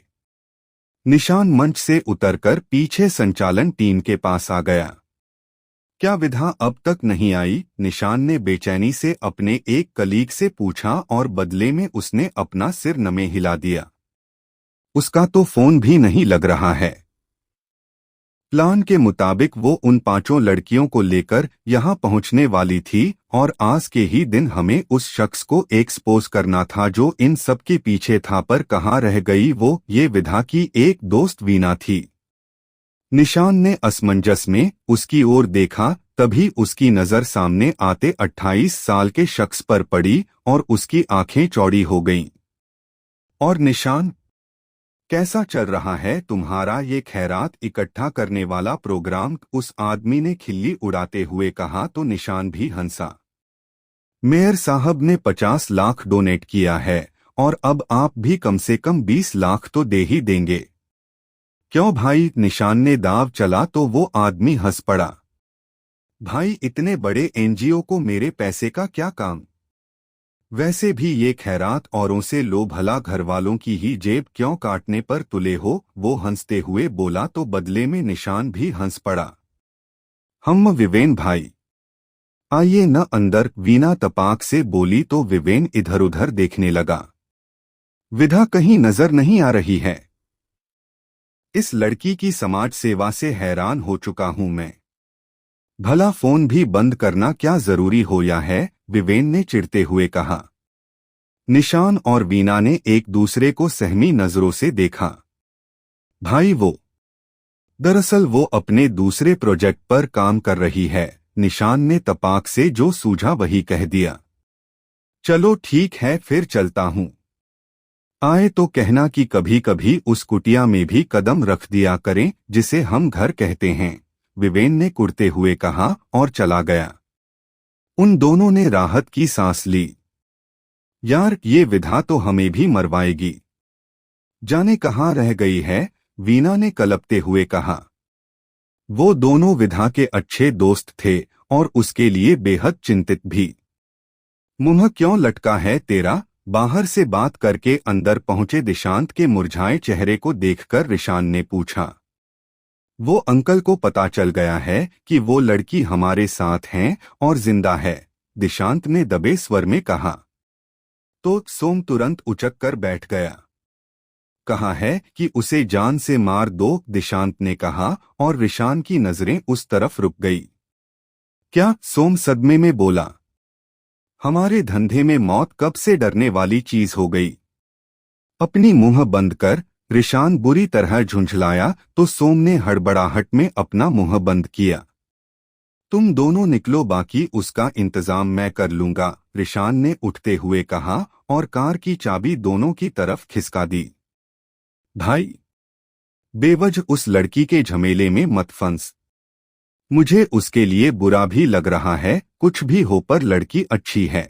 निशान मंच से उतरकर पीछे संचालन टीम के पास आ गया। क्या विधा अब तक नहीं आई? निशान ने बेचैनी से अपने एक कलीग से पूछा और बदले में उसने अपना सिर नमे हिला दिया। उसका तो फोन भी नहीं लग रहा है। प्लान के मुताबिक वो उन 5 लड़कियों को लेकर यहां पहुंचने वाली थी और आज के ही दिन हमें उस शख्स को एक्सपोज करना था जो इन सब के पीछे था। पर कहाँ रह गई वो? ये विधा की एक दोस्त वीना थी। निशान ने असमंजस में उसकी ओर देखा, तभी उसकी नजर सामने आते 28 साल के शख्स पर पड़ी और उसकी आंखें चौड़ी हो गईं। और निशान, कैसा चल रहा है तुम्हारा ये खैरात इकट्ठा करने वाला प्रोग्राम? उस आदमी ने खिल्ली उड़ाते हुए कहा तो निशान भी हंसा। मेयर साहब ने 50 लाख डोनेट किया है और अब आप भी कम से कम 20 लाख तो दे ही देंगे। क्यों भाई? निशान ने दाव चला तो वो आदमी हंस पड़ा। भाई, इतने बड़े एनजीओ को मेरे पैसे का क्या काम? वैसे भी ये खैरात औरों से लो, भला घरवालों की ही जेब क्यों काटने पर तुले हो? वो हंसते हुए बोला तो बदले में निशान भी हंस पड़ा। हम विवेन भाई, आइए न अंदर, वीना तपाक से बोली तो विवेन इधर उधर देखने लगा। विधा कहीं नजर नहीं आ रही है। इस लड़की की समाज सेवा से हैरान हो चुका हूं मैं। भला फोन भी बंद करना क्या जरूरी हो या है? विवेन ने चिढ़ते हुए कहा। निशान और वीना ने एक दूसरे को सहमी नजरों से देखा। भाई दरअसल वो अपने दूसरे प्रोजेक्ट पर काम कर रही है। निशान ने तपाक से जो सूझा वही कह दिया। चलो ठीक है, फिर चलता हूं। आए तो कहना कि कभी कभी उस कुटिया में भी कदम रख दिया करें जिसे हम घर कहते हैं, विवेन ने कुड़ते हुए कहा और चला गया। उन दोनों ने राहत की सांस ली। यार, ये विधा तो हमें भी मरवाएगी। जाने कहाँ रह गई है? वीना ने कलपते हुए कहा। वो दोनों विधा के अच्छे दोस्त थे और उसके लिए बेहद चिंतित भी। मुंह क्यों लटका है तेरा? बाहर से बात करके अंदर पहुंचे दिशांत के मुरझाए चेहरे को देखकर रिशान ने पूछा। वो अंकल को पता चल गया है कि वो लड़की हमारे साथ हैं और जिंदा है, दिशांत ने दबे स्वर में कहा। तो सोम तुरंत उचक कर बैठ गया। कहा है कि उसे जान से मार दो, दिशांत ने कहा और रिशान की नजरें उस तरफ रुक गई। क्या? सोम सदमे में बोला। हमारे धंधे में मौत कब से डरने वाली चीज हो गई? अपनी मुंह बंद कर, रिशान बुरी तरह झुंझलाया तो सोम ने हड़बड़ाहट में अपना मुंह बंद किया। तुम दोनों निकलो, बाकी उसका इंतजाम मैं कर लूंगा, रिशान ने उठते हुए कहा और कार की चाबी दोनों की तरफ खिसका दी। भाई, बेवजह उस लड़की के झमेले में मत फंस। मुझे उसके लिए बुरा भी लग रहा है, कुछ भी हो पर लड़की अच्छी है।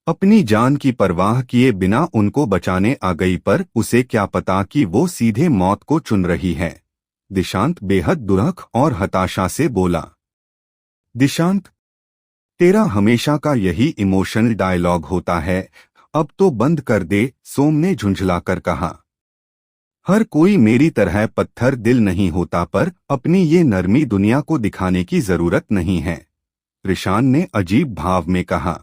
अपनी जान की परवाह किए बिना उनको बचाने आ गई, पर उसे क्या पता कि वो सीधे मौत को चुन रही है। दिशांत बेहद दुरख और हताशा से बोला। दिशांत, तेरा हमेशा का यही इमोशनल डायलॉग होता है, अब तो बंद कर दे, सोम ने झुंझलाकर कहा। हर कोई मेरी तरह पत्थर दिल नहीं होता, पर अपनी ये नरमी दुनिया को दिखाने की जरूरत नहीं है, रिशान ने अजीब भाव में कहा।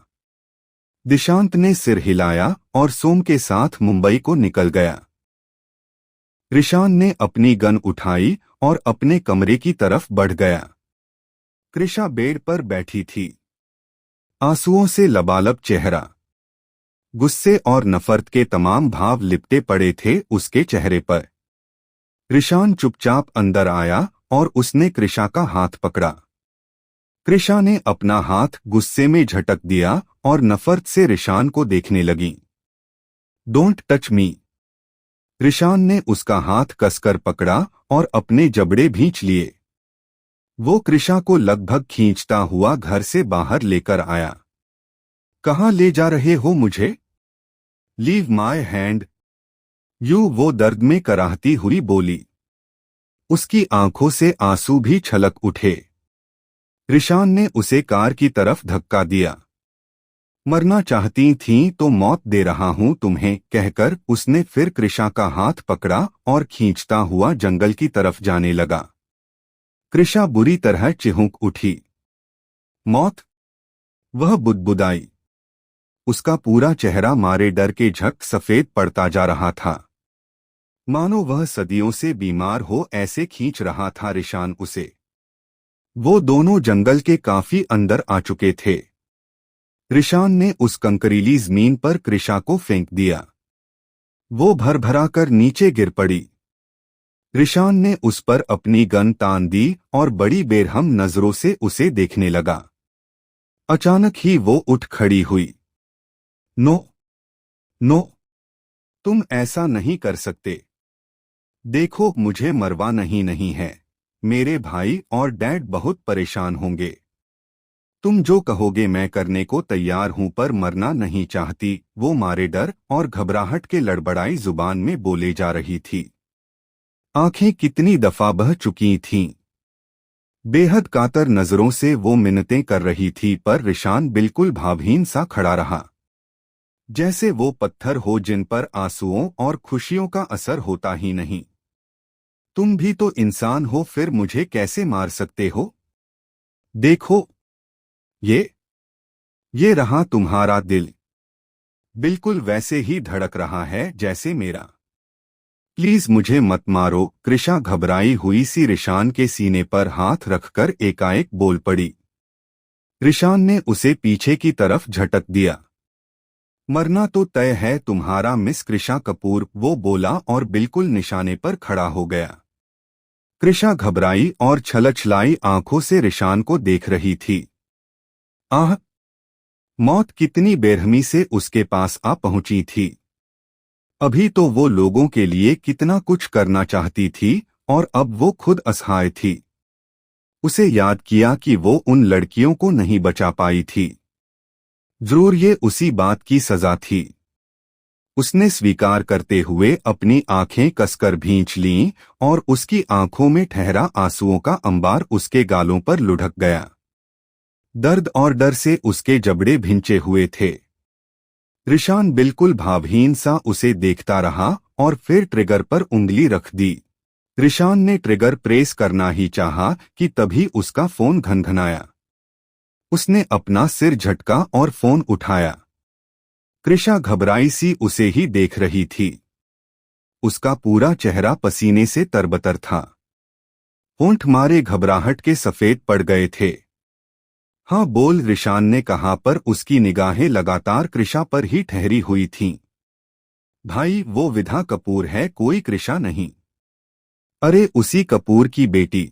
दिशांत ने सिर हिलाया और सोम के साथ मुंबई को निकल गया। रिशान ने अपनी गन उठाई और अपने कमरे की तरफ बढ़ गया। कृषा बेड पर बैठी थी, आंसुओं से लबालब चेहरा। गुस्से और नफरत के तमाम भाव लिपटे पड़े थे उसके चेहरे पर। रिशान चुपचाप अंदर आया और उसने कृषा का हाथ पकड़ा। कृषा ने अपना हाथ गुस्से में झटक दिया और नफरत से रिशान को देखने लगी। Don't touch me. रिशान ने उसका हाथ कसकर पकड़ा और अपने जबड़े भींच लिए। वो कृषा को लगभग खींचता हुआ घर से बाहर लेकर आया। कहाँ ले जा रहे हो मुझे? लीव माय हैंड यू, वो दर्द में कराहती हुई बोली। उसकी आंखों से आंसू भी छलक उठे। रिशान ने उसे कार की तरफ धक्का दिया। मरना चाहती थीं तो मौत दे रहा हूं तुम्हें, कहकर उसने फिर कृषा का हाथ पकड़ा और खींचता हुआ जंगल की तरफ जाने लगा। कृषा बुरी तरह चिहुक उठी। मौत? वह बुदबुदाई। उसका पूरा चेहरा मारे डर के झक सफेद पड़ता जा रहा था, मानो वह सदियों से बीमार हो ऐसे खींच रहा था रिशान उसे। वो दोनों जंगल के काफी अंदर आ चुके थे। रिशान ने उस कंकरीली जमीन पर कृषा को फेंक दिया। वो भरभरा कर नीचे गिर पड़ी। रिशान ने उस पर अपनी गन तान दी और बड़ी बेरहम नजरों से उसे देखने लगा। अचानक ही वो उठ खड़ी हुई। नो, नो, तुम ऐसा नहीं कर सकते। देखो, मुझे मरवा नहीं है। मेरे भाई और डैड बहुत परेशान होंगे। तुम जो कहोगे मैं करने को तैयार हूं, पर मरना नहीं चाहती, वो मारे डर और घबराहट के लड़बड़ाई जुबान में बोले जा रही थी। आंखें कितनी दफा बह चुकी थीं। बेहद कातर नजरों से वो मिन्नतें कर रही थी, पर रिशान बिल्कुल भावहीन सा खड़ा रहा, जैसे वो पत्थर हो जिन पर आंसुओं और खुशियों का असर होता ही नहीं। तुम भी तो इंसान हो, फिर मुझे कैसे मार सकते हो? देखो, ये रहा तुम्हारा दिल, बिल्कुल वैसे ही धड़क रहा है जैसे मेरा। प्लीज मुझे मत मारो। कृषा घबराई हुई सी रिशान के सीने पर हाथ रखकर एकाएक बोल पड़ी। रिशान ने उसे पीछे की तरफ झटक दिया। मरना तो तय है तुम्हारा मिस कृषा कपूर, वो बोला और बिल्कुल निशाने पर खड़ा हो गया। कृषा घबराई और छलछलाई आंखों से रिशान को देख रही थी। आह! मौत कितनी बेरहमी से उसके पास आ पहुंची थी। अभी तो वो लोगों के लिए कितना कुछ करना चाहती थी और अब वो खुद असहाय थी। उसे याद किया कि वो उन लड़कियों को नहीं बचा पाई थी। जरूर ये उसी बात की सजा थी। उसने स्वीकार करते हुए अपनी आंखें कसकर भींच लीं और उसकी आंखों में ठहरा आंसुओं का अंबार उसके गालों पर लुढ़क गया। दर्द और डर से उसके जबड़े भिंचे हुए थे। रिशान बिल्कुल भावहीन सा उसे देखता रहा और फिर ट्रिगर पर उंगली रख दी। रिशान ने ट्रिगर प्रेस करना ही चाहा कि तभी उसका फोन घनघनाया। उसने अपना सिर झटका और फोन उठाया। कृषा घबराई सी उसे ही देख रही थी। उसका पूरा चेहरा पसीने से तरबतर था। होंठ मारे घबराहट के सफेद पड़ गए थे। हाँ बोल, रिशान ने कहा, पर उसकी निगाहें लगातार कृषा पर ही ठहरी हुई थीं। भाई, वो विधा कपूर है, कोई कृषा नहीं। अरे उसी कपूर की बेटी।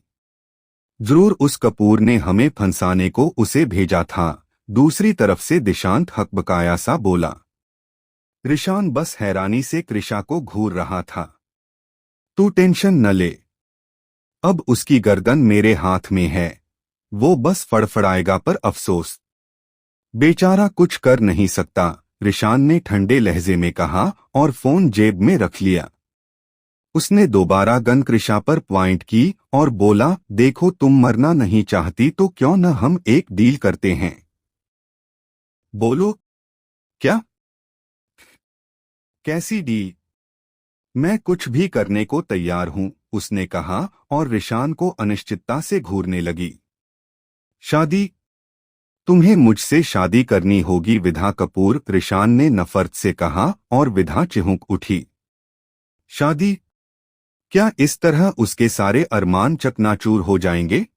जरूर उस कपूर ने हमें फंसाने को उसे भेजा था। दूसरी तरफ से दिशांत हकबकाया सा बोला। रिशान बस हैरानी से कृषा को घूर रहा था। तू टेंशन न ले, अब उसकी गर्दन मेरे हाथ में है, वो बस फड़फड़ाएगा, पर अफसोस, बेचारा कुछ कर नहीं सकता। रिशान ने ठंडे लहजे में कहा और फोन जेब में रख लिया। उसने दोबारा गन कृषा पर पॉइंट की और बोला, देखो तुम मरना नहीं चाहती तो क्यों न हम एक डील करते हैं। बोलो, क्या? कैसी डील? मैं कुछ भी करने को तैयार हूं, उसने कहा और रिशान को अनिश्चितता से घूरने लगी। शादी? तुम्हें मुझसे शादी करनी होगी विधा कपूर, रिशान ने नफरत से कहा और विधा चिहुक उठी। शादी? क्या इस तरह उसके सारे अरमान चकनाचूर हो जाएंगे?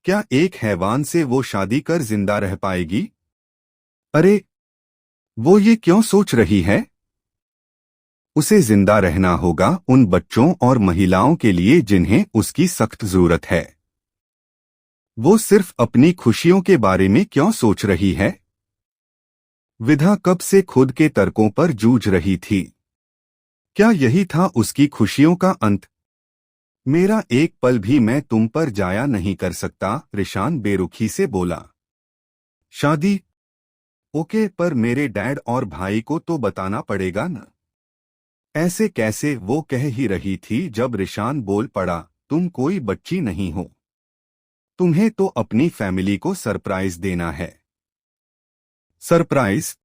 क्या एक हैवान से वो शादी कर जिंदा रह पाएगी? अरे, वो ये क्यों सोच रही है? उसे जिंदा रहना होगा उन बच्चों और महिलाओं के लिए जिन्हें उसकी सख्त जरूरत है। वो सिर्फ अपनी खुशियों के बारे में क्यों सोच रही है? विधा कब से खुद के तर्कों पर जूझ रही थी। क्या यही था उसकी खुशियों का अंत? मेरा एक पल भी मैं तुम पर जाया नहीं कर सकता, रिशान बेरुखी से बोला। शादी? ओके, पर मेरे डैड और भाई को तो बताना पड़ेगा न। ऐसे कैसे, वो कह ही रही थी जब रिशान बोल पड़ा, तुम कोई बच्ची नहीं हो। तुम्हें तो अपनी फैमिली को सरप्राइज देना है। सरप्राइज?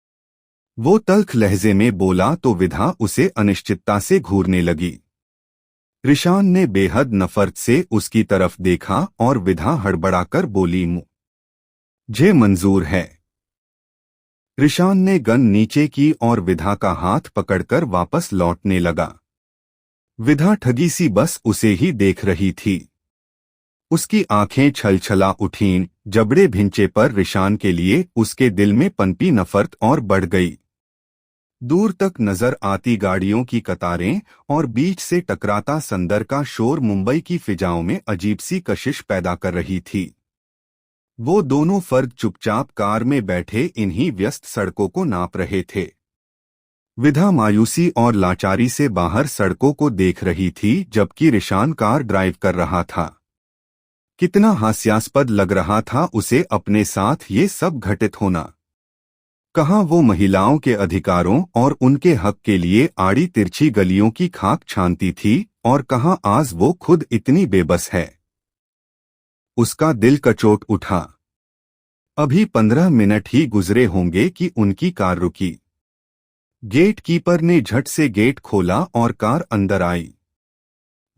वो तल्ख लहजे में बोला तो विधा उसे अनिश्चितता से घूरने लगी। रिशान ने बेहद नफरत से उसकी तरफ देखा और विधा हड़बड़ाकर बोली, मुझे मंजूर है। रिशान ने गन नीचे की और विधा का हाथ पकड़कर वापस लौटने लगा। विधा ठगी सी बस उसे ही देख रही थी। उसकी आंखें छलछला उठीं, जबड़े भिंचे पर रिशान के लिए उसके दिल में पनपी नफरत और बढ़ गई। दूर तक नजर आती गाड़ियों की कतारें और बीच से टकराता संदर का शोर मुंबई की फिजाओं में अजीब सी कशिश पैदा कर रही थी। वो दोनों फर्द चुपचाप कार में बैठे इन्हीं व्यस्त सड़कों को नाप रहे थे। विधा मायूसी और लाचारी से बाहर सड़कों को देख रही थी जबकि रिशान कार ड्राइव कर रहा था। कितना हास्यास्पद लग रहा था उसे अपने साथ ये सब घटित होना। कहाँ वो महिलाओं के अधिकारों और उनके हक के लिए आड़ी तिरछी गलियों की खाक छानती थी और कहाँ आज वो खुद इतनी बेबस है। उसका दिल कचोट उठा। अभी 15 मिनट ही गुजरे होंगे कि उनकी कार रुकी। गेट कीपर ने झट से गेट खोला और कार अंदर आई।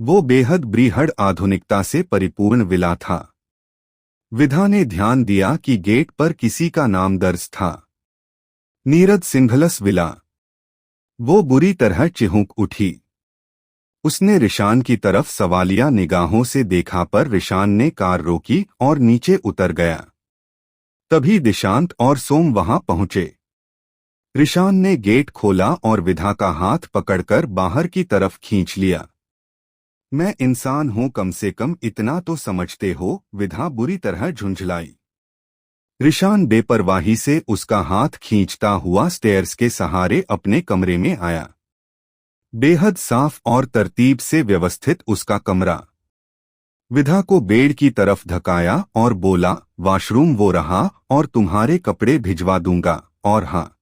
वो बेहद ब्रीहड़ आधुनिकता से परिपूर्ण विला था। विधा ने ध्यान दिया कि गेट पर किसी का नाम दर्ज था, नीरज सिंघलस विला। वो बुरी तरह चिहुक उठी। उसने रिशान की तरफ सवालिया निगाहों से देखा पर रिशान ने कार रोकी और नीचे उतर गया। तभी दिशांत और सोम वहां पहुंचे। रिशान ने गेट खोला और विधा का हाथ पकड़कर बाहर की तरफ खींच लिया। मैं इंसान हूं, कम से कम इतना तो समझते हो, विधा बुरी तरह झुंझलाई। रिशान बेपरवाही से उसका हाथ खींचता हुआ स्टेयर्स के सहारे अपने कमरे में आया। बेहद साफ और तरतीब से व्यवस्थित उसका कमरा। विधा को बेड की तरफ धकाया और बोला, वॉशरूम वो रहा और तुम्हारे कपड़े भिजवा दूंगा, और हाँ,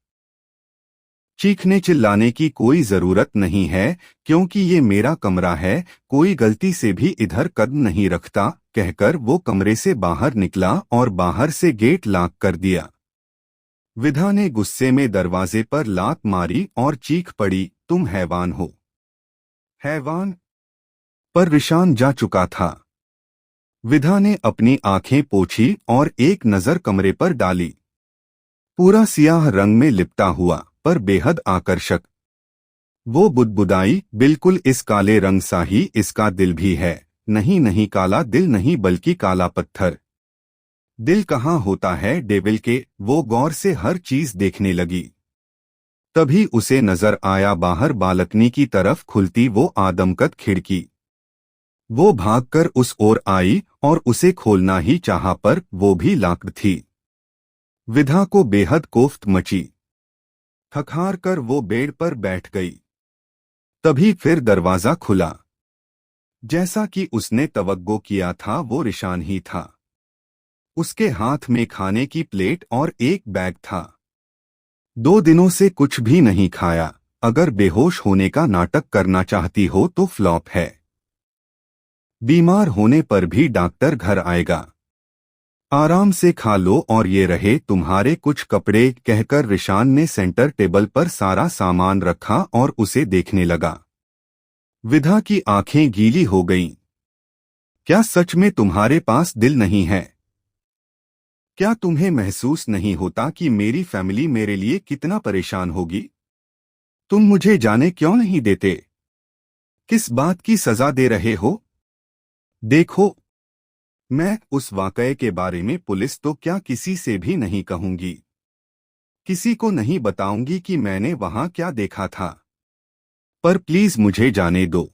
चीखने चिल्लाने की कोई जरूरत नहीं है क्योंकि ये मेरा कमरा है, कोई गलती से भी इधर कदम नहीं रखता, कहकर वो कमरे से बाहर निकला और बाहर से गेट लॉक कर दिया। विधा ने गुस्से में दरवाजे पर लात मारी और चीख पड़ी, तुम हैवान हो। हैवान? पर रिशान जा चुका था। विधा ने अपनी आंखें पोंछी और एक नजर कमरे पर डाली। पूरा सियाह रंग में लिपटा हुआ पर बेहद आकर्षक। वो बुदबुदाई, बिल्कुल इस काले रंग सा ही इसका दिल भी है। नहीं नहीं, काला दिल नहीं बल्कि काला पत्थर। दिल कहाँ होता है डेविल के? वो गौर से हर चीज देखने लगी। तभी उसे नजर आया बाहर बालकनी की तरफ खुलती वो आदमकद खिड़की। वो भागकर उस ओर आई और उसे खोलना ही चाहा पर वो भी लॉक्ड थी। विधा को बेहद कोफ्त मची। थक-हार कर वो बेड पर बैठ गई। तभी फिर दरवाजा खुला। जैसा कि उसने तवक्को किया था वो रिशान ही था। उसके हाथ में खाने की प्लेट और एक बैग था। 2 दिनों से कुछ भी नहीं खाया। अगर बेहोश होने का नाटक करना चाहती हो तो फ्लॉप है। बीमार होने पर भी डॉक्टर घर आएगा। आराम से खा लो और ये रहे तुम्हारे कुछ कपड़े, कहकर रिशान ने सेंटर टेबल पर सारा सामान रखा और उसे देखने लगा। विधा की आंखें गीली हो गईं। क्या सच में तुम्हारे पास दिल नहीं है? क्या तुम्हें महसूस नहीं होता कि मेरी फैमिली मेरे लिए कितना परेशान होगी? तुम मुझे जाने क्यों नहीं देते? किस बात की सजा दे रहे हो? देखो, मैं उस वाकये के बारे में पुलिस तो क्या किसी से भी नहीं कहूंगी। किसी को नहीं बताऊंगी कि मैंने वहां क्या देखा था। पर प्लीज मुझे जाने दो।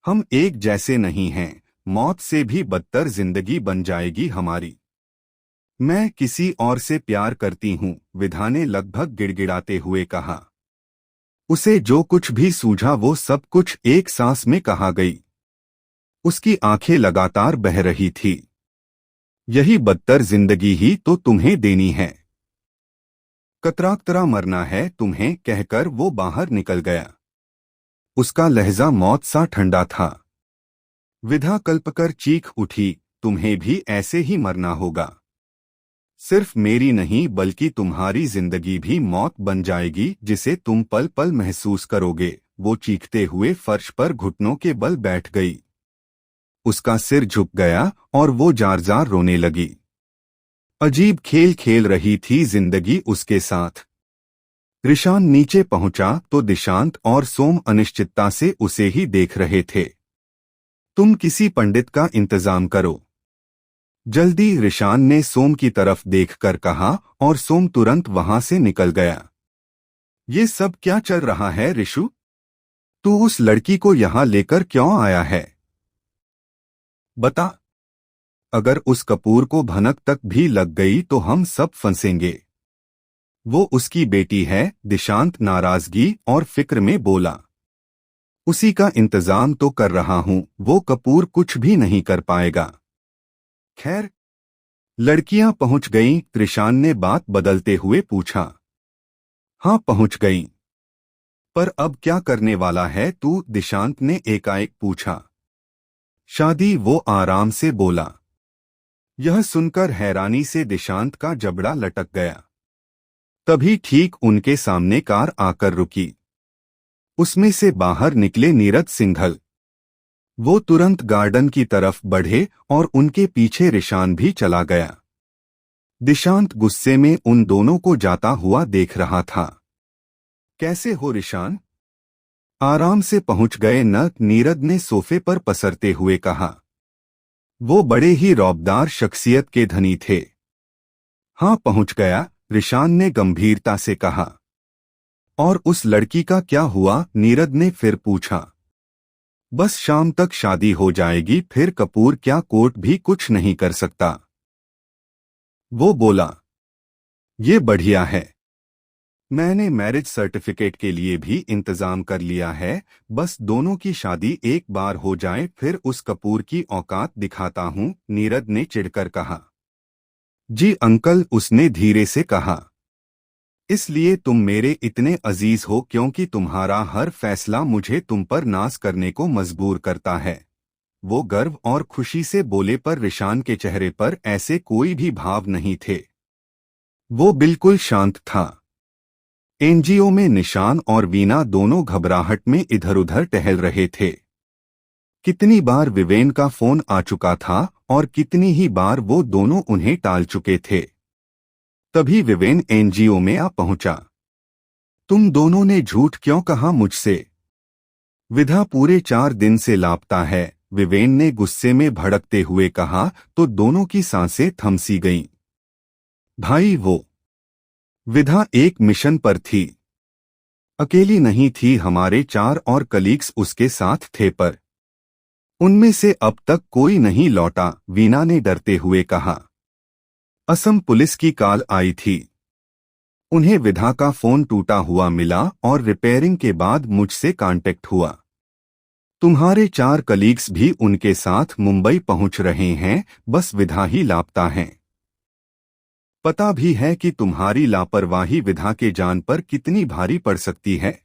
हम एक जैसे नहीं हैं। मौत से भी बदतर जिंदगी बन जाएगी हमारी। मैं किसी और से प्यार करती हूं, विधा ने लगभग गिड़गिड़ाते हुए कहा। उसे जो कुछ भी सूझा वो सब कुछ एक सांस में कहा गई। उसकी आंखें लगातार बह रही थी। यही बदतर जिंदगी ही तो तुम्हें देनी है। कतरा मरना है तुम्हें, कहकर वो बाहर निकल गया। उसका लहजा मौत सा ठंडा था। विधा कल्पकर चीख उठी, तुम्हें भी ऐसे ही मरना होगा। सिर्फ मेरी नहीं बल्कि तुम्हारी जिंदगी भी मौत बन जाएगी जिसे तुम पल पल महसूस करोगे। वो चीखते हुए फर्श पर घुटनों के बल बैठ गई। उसका सिर झुक गया और वो जार जार रोने लगी। अजीब खेल खेल रही थी जिंदगी उसके साथ। रिशान नीचे पहुंचा तो दिशांत और सोम अनिश्चितता से उसे ही देख रहे थे। तुम किसी पंडित का इंतजाम करो जल्दी, रिशान ने सोम की तरफ देखकर कहा और सोम तुरंत वहां से निकल गया। ये सब क्या चल रहा है ऋषु? तू उस लड़की को यहां लेकर क्यों आया है? बता। अगर उस कपूर को भनक तक भी लग गई तो हम सब फंसेंगे। वो उसकी बेटी है, दिशांत नाराजगी और फिक्र में बोला। उसी का इंतजाम तो कर रहा हूं, वो कपूर कुछ भी नहीं कर पाएगा। खैर, लड़कियां पहुंच गईं? रिशान ने बात बदलते हुए पूछा। हाँ, पहुंच गईं। पर अब क्या करने वाला है तू? दिशांत ने एकाएक पूछा। शादी, वो आराम से बोला। यह सुनकर हैरानी से दिशांत का जबड़ा लटक गया। तभी ठीक उनके सामने कार आकर रुकी। उसमें से बाहर निकले नीरज सिंघल। वो तुरंत गार्डन की तरफ बढ़े और उनके पीछे रिशान भी चला गया। दिशांत गुस्से में उन दोनों को जाता हुआ देख रहा था। कैसे हो रिशान? आराम से पहुंच गए न? नीरज ने सोफे पर पसरते हुए कहा। वो बड़े ही रौबदार शख्सियत के धनी थे। हाँ, पहुंच गया, रिशान ने गंभीरता से कहा। और उस लड़की का क्या हुआ? नीरज ने फिर पूछा। बस शाम तक शादी हो जाएगी, फिर कपूर क्या कोर्ट भी कुछ नहीं कर सकता। वो बोला। ये बढ़िया है। मैंने मैरिज सर्टिफिकेट के लिए भी इंतजाम कर लिया है। बस दोनों की शादी एक बार हो जाए, फिर उस कपूर की औकात दिखाता हूं, नीरज ने चिढ़कर कहा। जी अंकल, उसने धीरे से कहा। इसलिए तुम मेरे इतने अजीज हो क्योंकि तुम्हारा हर फैसला मुझे तुम पर नाज करने को मजबूर करता है। वो गर्व और खुशी से बोले, पर रिशान के चेहरे पर ऐसे कोई भी भाव नहीं थे। वो बिल्कुल शांत था। एनजीओ में निशान और वीना दोनों घबराहट में इधर उधर टहल रहे थे। कितनी बार विवेन का फोन आ चुका था और कितनी ही बार वो दोनों उन्हें टाल चुके थे। तभी विवेन एनजीओ में आ पहुंचा। तुम दोनों ने झूठ क्यों कहा मुझसे? विधा पूरे 4 दिन से लापता है, विवेन ने गुस्से में भड़कते हुए कहा तो दोनों की सांसें थम सी गईं। भाई, वो विधा एक मिशन पर थी। अकेली नहीं थी, हमारे 4 और कलीग्स उसके साथ थे, पर उनमें से अब तक कोई नहीं लौटा, वीना ने डरते हुए कहा। असम पुलिस की कॉल आई थी। उन्हें विधा का फोन टूटा हुआ मिला और रिपेयरिंग के बाद मुझसे कांटेक्ट हुआ। तुम्हारे 4 कलीग्स भी उनके साथ मुंबई पहुंच रहे हैं, बस विधा ही लापता हैं। पता भी है कि तुम्हारी लापरवाही विधा के जान पर कितनी भारी पड़ सकती है।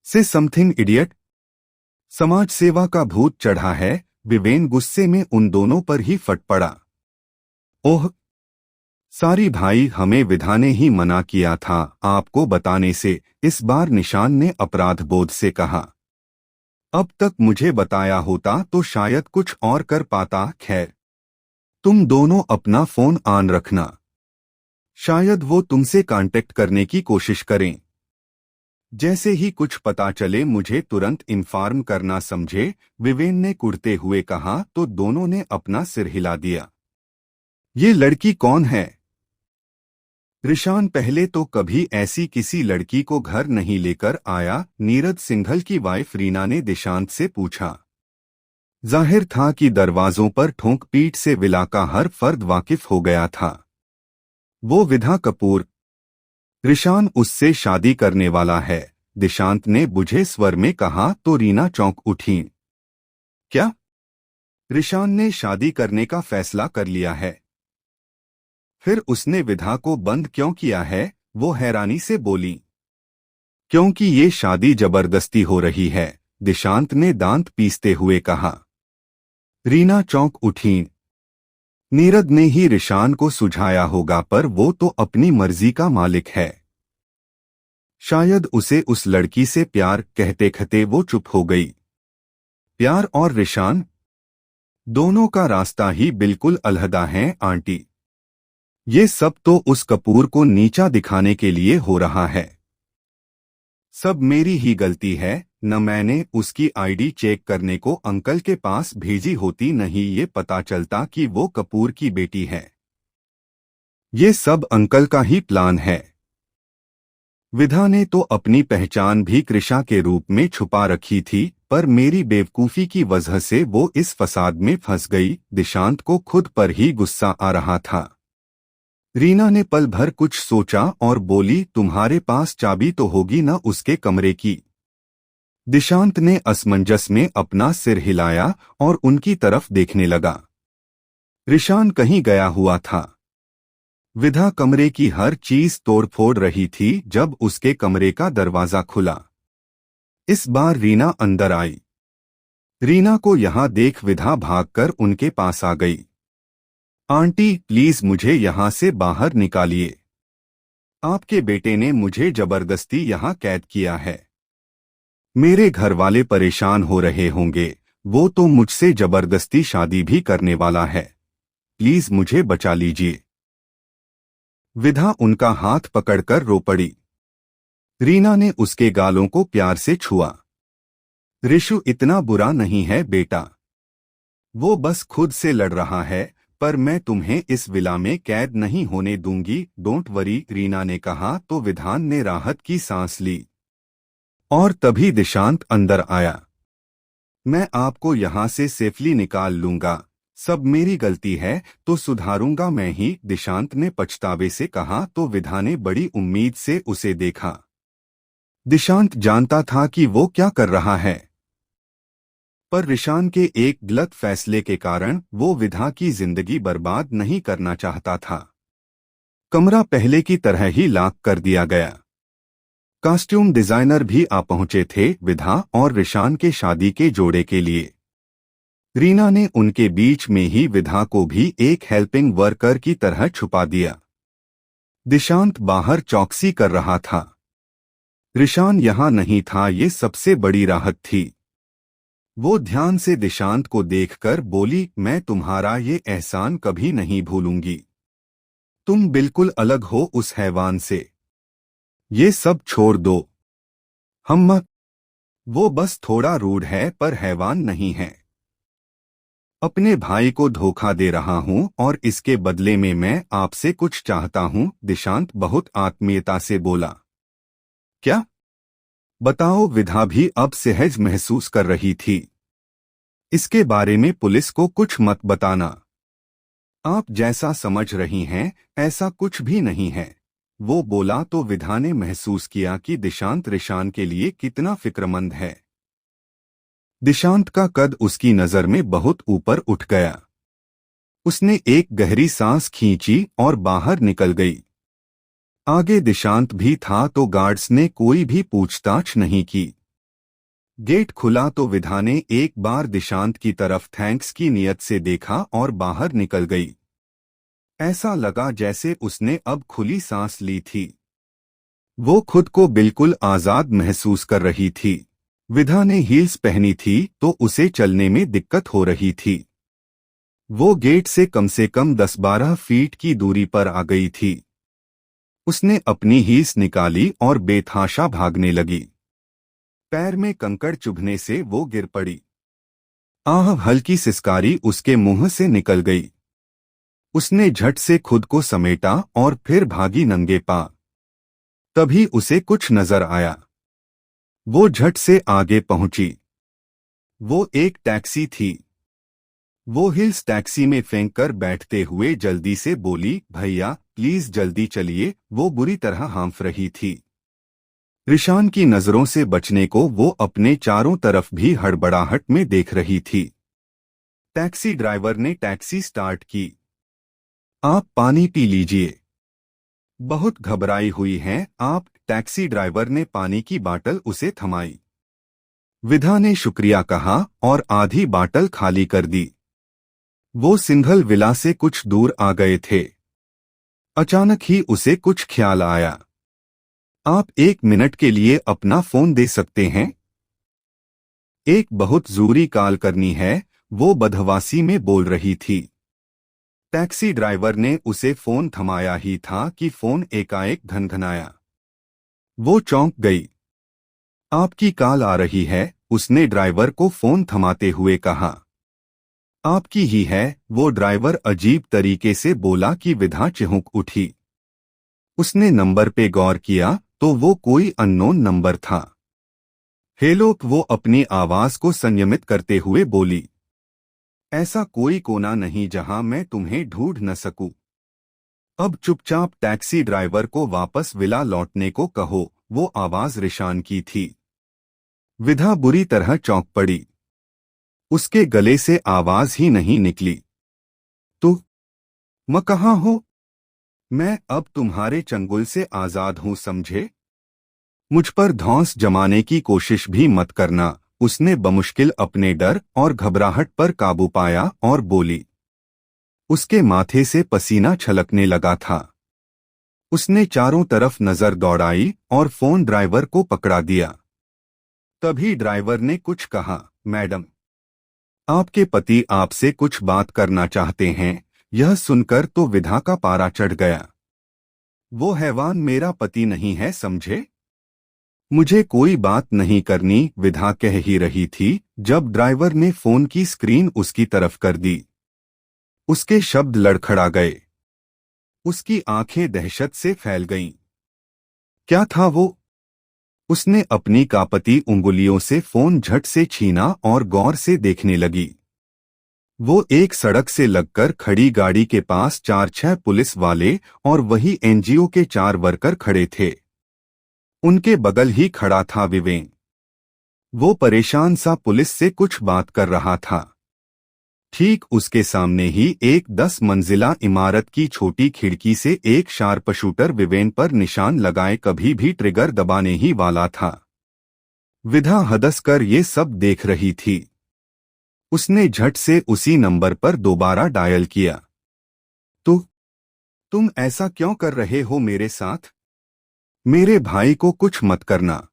से समथिंग इडियट। समाज सेवा का भूत चढ़ा है। विवेन गुस्से में उन दोनों पर ही फट पड़ा। ओह सारी भाई, हमें विधा ने ही मना किया था आपको बताने से। इस बार निशान ने अपराध बोध से कहा। अब तक मुझे बताया होता तो शायद कुछ और कर पाता। खैर, तुम दोनों अपना फोन ऑन रखना, शायद वो तुमसे कांटेक्ट करने की कोशिश करें। जैसे ही कुछ पता चले मुझे तुरंत इन्फॉर्म करना, समझे? विवेन ने कुढ़ते हुए कहा तो दोनों ने अपना सिर हिला दिया। ये लड़की कौन है? ऋशान पहले तो कभी ऐसी किसी लड़की को घर नहीं लेकर आया। नीरज सिंघल की वाइफ रीना ने दिशांत से पूछा। जाहिर था कि दरवाजों पर ठोंक पीट से विला का हर फर्द वाकिफ हो गया था। वो विधा कपूर। ऋशान उससे शादी करने वाला है, दिशांत ने बुझे स्वर में कहा तो रीना चौंक उठी। क्या? ऋशान ने शादी करने का फैसला कर लिया है? फिर उसने विधा को बंद क्यों किया है? वो हैरानी से बोली। क्योंकि ये शादी जबरदस्ती हो रही है, दिशांत ने दांत पीसते हुए कहा। रीना चौंक उठी। नीरद ने ही ऋशान को सुझाया होगा, पर वो तो अपनी मर्जी का मालिक है। शायद उसे उस लड़की से प्यार। कहते कहते वो चुप हो गई। प्यार और ऋशान, दोनों का रास्ता ही बिल्कुल अलहदा है आंटी। ये सब तो उस कपूर को नीचा दिखाने के लिए हो रहा है। सब मेरी ही गलती है। न मैंने उसकी आईडी चेक करने को अंकल के पास भेजी होती, नहीं ये पता चलता कि वो कपूर की बेटी है। ये सब अंकल का ही प्लान है। विधा ने तो अपनी पहचान भी कृषा के रूप में छुपा रखी थी, पर मेरी बेवकूफी की वजह से वो इस फसाद में फंस गई। दिशांत को खुद पर ही गुस्सा आ रहा था। रीना ने पल भर कुछ सोचा और बोली, तुम्हारे पास चाबी तो होगी ना उसके कमरे की? दिशांत ने असमंजस में अपना सिर हिलाया और उनकी तरफ देखने लगा। ऋशान कहीं गया हुआ था। विधा कमरे की हर चीज तोड़फोड़ रही थी जब उसके कमरे का दरवाजा खुला। इस बार रीना अंदर आई। रीना को यहां देख विधा भागकर उनके पास आ गई। आंटी प्लीज मुझे यहां से बाहर निकालिए। आपके बेटे ने मुझे जबरदस्ती यहां कैद किया है। मेरे घर वाले परेशान हो रहे होंगे, वो तो मुझसे जबरदस्ती शादी भी करने वाला है। प्लीज मुझे बचा लीजिए। विधा उनका हाथ पकड़कर रो पड़ी। रीना ने उसके गालों को प्यार से छुआ। ऋषु इतना बुरा नहीं है बेटा, वो बस खुद से लड़ रहा है, पर मैं तुम्हें इस विला में कैद नहीं होने दूंगी। डोंट वरी, रीना ने कहा तो विधान ने राहत की सांस ली। और तभी दिशांत अंदर आया। मैं आपको यहां से सेफली निकाल लूंगा, सब मेरी गलती है तो सुधारूंगा मैं ही, दिशांत ने पछतावे से कहा तो विधा ने बड़ी उम्मीद से उसे देखा। दिशांत जानता था कि वो क्या कर रहा है, पर ऋशान के एक गलत फैसले के कारण वो विधा की जिंदगी बर्बाद नहीं करना चाहता था। कमरा पहले की तरह ही लॉक कर दिया गया। कॉस्ट्यूम डिजाइनर भी आ पहुंचे थे विधा और ऋशान के शादी के जोड़े के लिए। रीना ने उनके बीच में ही विधा को भी एक हेल्पिंग वर्कर की तरह छुपा दिया। दिशांत बाहर चौकसी कर रहा था। ऋशान यहां नहीं था, ये सबसे बड़ी राहत थी। वो ध्यान से दिशांत को देखकर बोली, मैं तुम्हारा ये एहसान कभी नहीं भूलूंगी। तुम बिल्कुल अलग हो उस हैवान से। ये सब छोड़ दो। हम मत। वो बस थोड़ा रूड है पर हैवान नहीं है। अपने भाई को धोखा दे रहा हूं और इसके बदले में मैं आपसे कुछ चाहता हूं, दिशांत बहुत आत्मीयता से बोला। क्या? बताओ, विधा भी अब सहज महसूस कर रही थी। इसके बारे में पुलिस को कुछ मत बताना। आप जैसा समझ रही हैं ऐसा कुछ भी नहीं है, वो बोला तो विधा ने महसूस किया कि दिशांत ऋशान के लिए कितना फिक्रमंद है। दिशांत का कद उसकी नजर में बहुत ऊपर उठ गया। उसने एक गहरी सांस खींची और बाहर निकल गई। आगे दिशांत भी था तो गार्ड्स ने कोई भी पूछताछ नहीं की। गेट खुला तो विधा ने एक बार दिशांत की तरफ थैंक्स की नियत से देखा और बाहर निकल गई। ऐसा लगा जैसे उसने अब खुली सांस ली थी। वो खुद को बिल्कुल आजाद महसूस कर रही थी। विधा ने हील्स पहनी थी तो उसे चलने में दिक्कत हो रही थी। वो गेट से कम 10-12 फीट की दूरी पर आ गई थी। उसने अपनी हील्स निकाली और बेतहाशा भागने लगी। पैर में कंकड़ चुभने से वो गिर पड़ी। आह, हल्की सिसकारी उसके मुंह से निकल गई। उसने झट से खुद को समेटा और फिर भागी नंगे पांव। तभी उसे कुछ नजर आया। वो झट से आगे पहुंची। वो एक टैक्सी थी। वो हिल्स टैक्सी में फेंक कर बैठते हुए जल्दी से बोली, भैया प्लीज जल्दी चलिए। वो बुरी तरह हांफ रही थी। रिशान की नजरों से बचने को वो अपने चारों तरफ भी हड़बड़ाहट में देख रही थी। टैक्सी ड्राइवर ने टैक्सी स्टार्ट की। आप पानी पी लीजिए। बहुत घबराई हुई हैं आप। टैक्सी ड्राइवर ने पानी की बाटल उसे थमाई। विधा ने शुक्रिया कहा और आधी बाटल खाली कर दी। वो सिंघल विला से कुछ दूर आ गए थे। अचानक ही उसे कुछ ख्याल आया। आप 1 मिनट के लिए अपना फोन दे सकते हैं? एक बहुत जरूरी कॉल करनी है, वो बदहवासी में बोल रही थी। टैक्सी ड्राइवर ने उसे फोन थमाया ही था कि फोन एकाएक घनघनाया। वो चौंक गई। आपकी कॉल आ रही है, उसने ड्राइवर को फोन थमाते हुए कहा। आपकी ही है, वो ड्राइवर अजीब तरीके से बोला कि विधा चिहुक उठी। उसने नंबर पे गौर किया तो वो कोई अननोन नंबर था। हेलो, वो अपनी आवाज को संयमित करते हुए बोली। ऐसा कोई कोना नहीं जहां मैं तुम्हें ढूंढ न सकूं। अब चुपचाप टैक्सी ड्राइवर को वापस विला लौटने को कहो। वो आवाज रिशान की थी। विधा बुरी तरह चौंक पड़ी। उसके गले से आवाज ही नहीं निकली। तुम कहाँ हो? मैं अब तुम्हारे चंगुल से आजाद हूं, समझे? मुझ पर धौंस जमाने की कोशिश भी मत करना। उसने बमुश्किल अपने डर और घबराहट पर काबू पाया और बोली। उसके माथे से पसीना छलकने लगा था। उसने चारों तरफ नजर दौड़ाई और फोन ड्राइवर को पकड़ा दिया। तभी ड्राइवर ने कुछ कहा। मैडम, आपके पति आपसे कुछ बात करना चाहते हैं। यह सुनकर तो विधा का पारा चढ़ गया। वो हैवान मेरा पति नहीं है, समझे? मुझे कोई बात नहीं करनी, विधा कह ही रही थी जब ड्राइवर ने फोन की स्क्रीन उसकी तरफ कर दी। उसके शब्द लड़खड़ा गए। उसकी आंखें दहशत से फैल गईं। क्या था वो? उसने अपनी कांपती उंगलियों से फोन झट से छीना और गौर से देखने लगी। वो एक सड़क से लगकर खड़ी गाड़ी के पास 4-6 पुलिस वाले और वही एनजीओ के 4 वर्कर खड़े थे। उनके बगल ही खड़ा था विवेक। वो परेशान सा पुलिस से कुछ बात कर रहा था। ठीक उसके सामने ही एक 10 मंजिला इमारत की छोटी खिड़की से एक शार्प शूटर विवेक पर निशान लगाए कभी भी ट्रिगर दबाने ही वाला था। विधा हदस कर ये सब देख रही थी। उसने झट से उसी नंबर पर दोबारा डायल किया। तुम ऐसा क्यों कर रहे हो मेरे साथ? मेरे भाई को कुछ मत करना।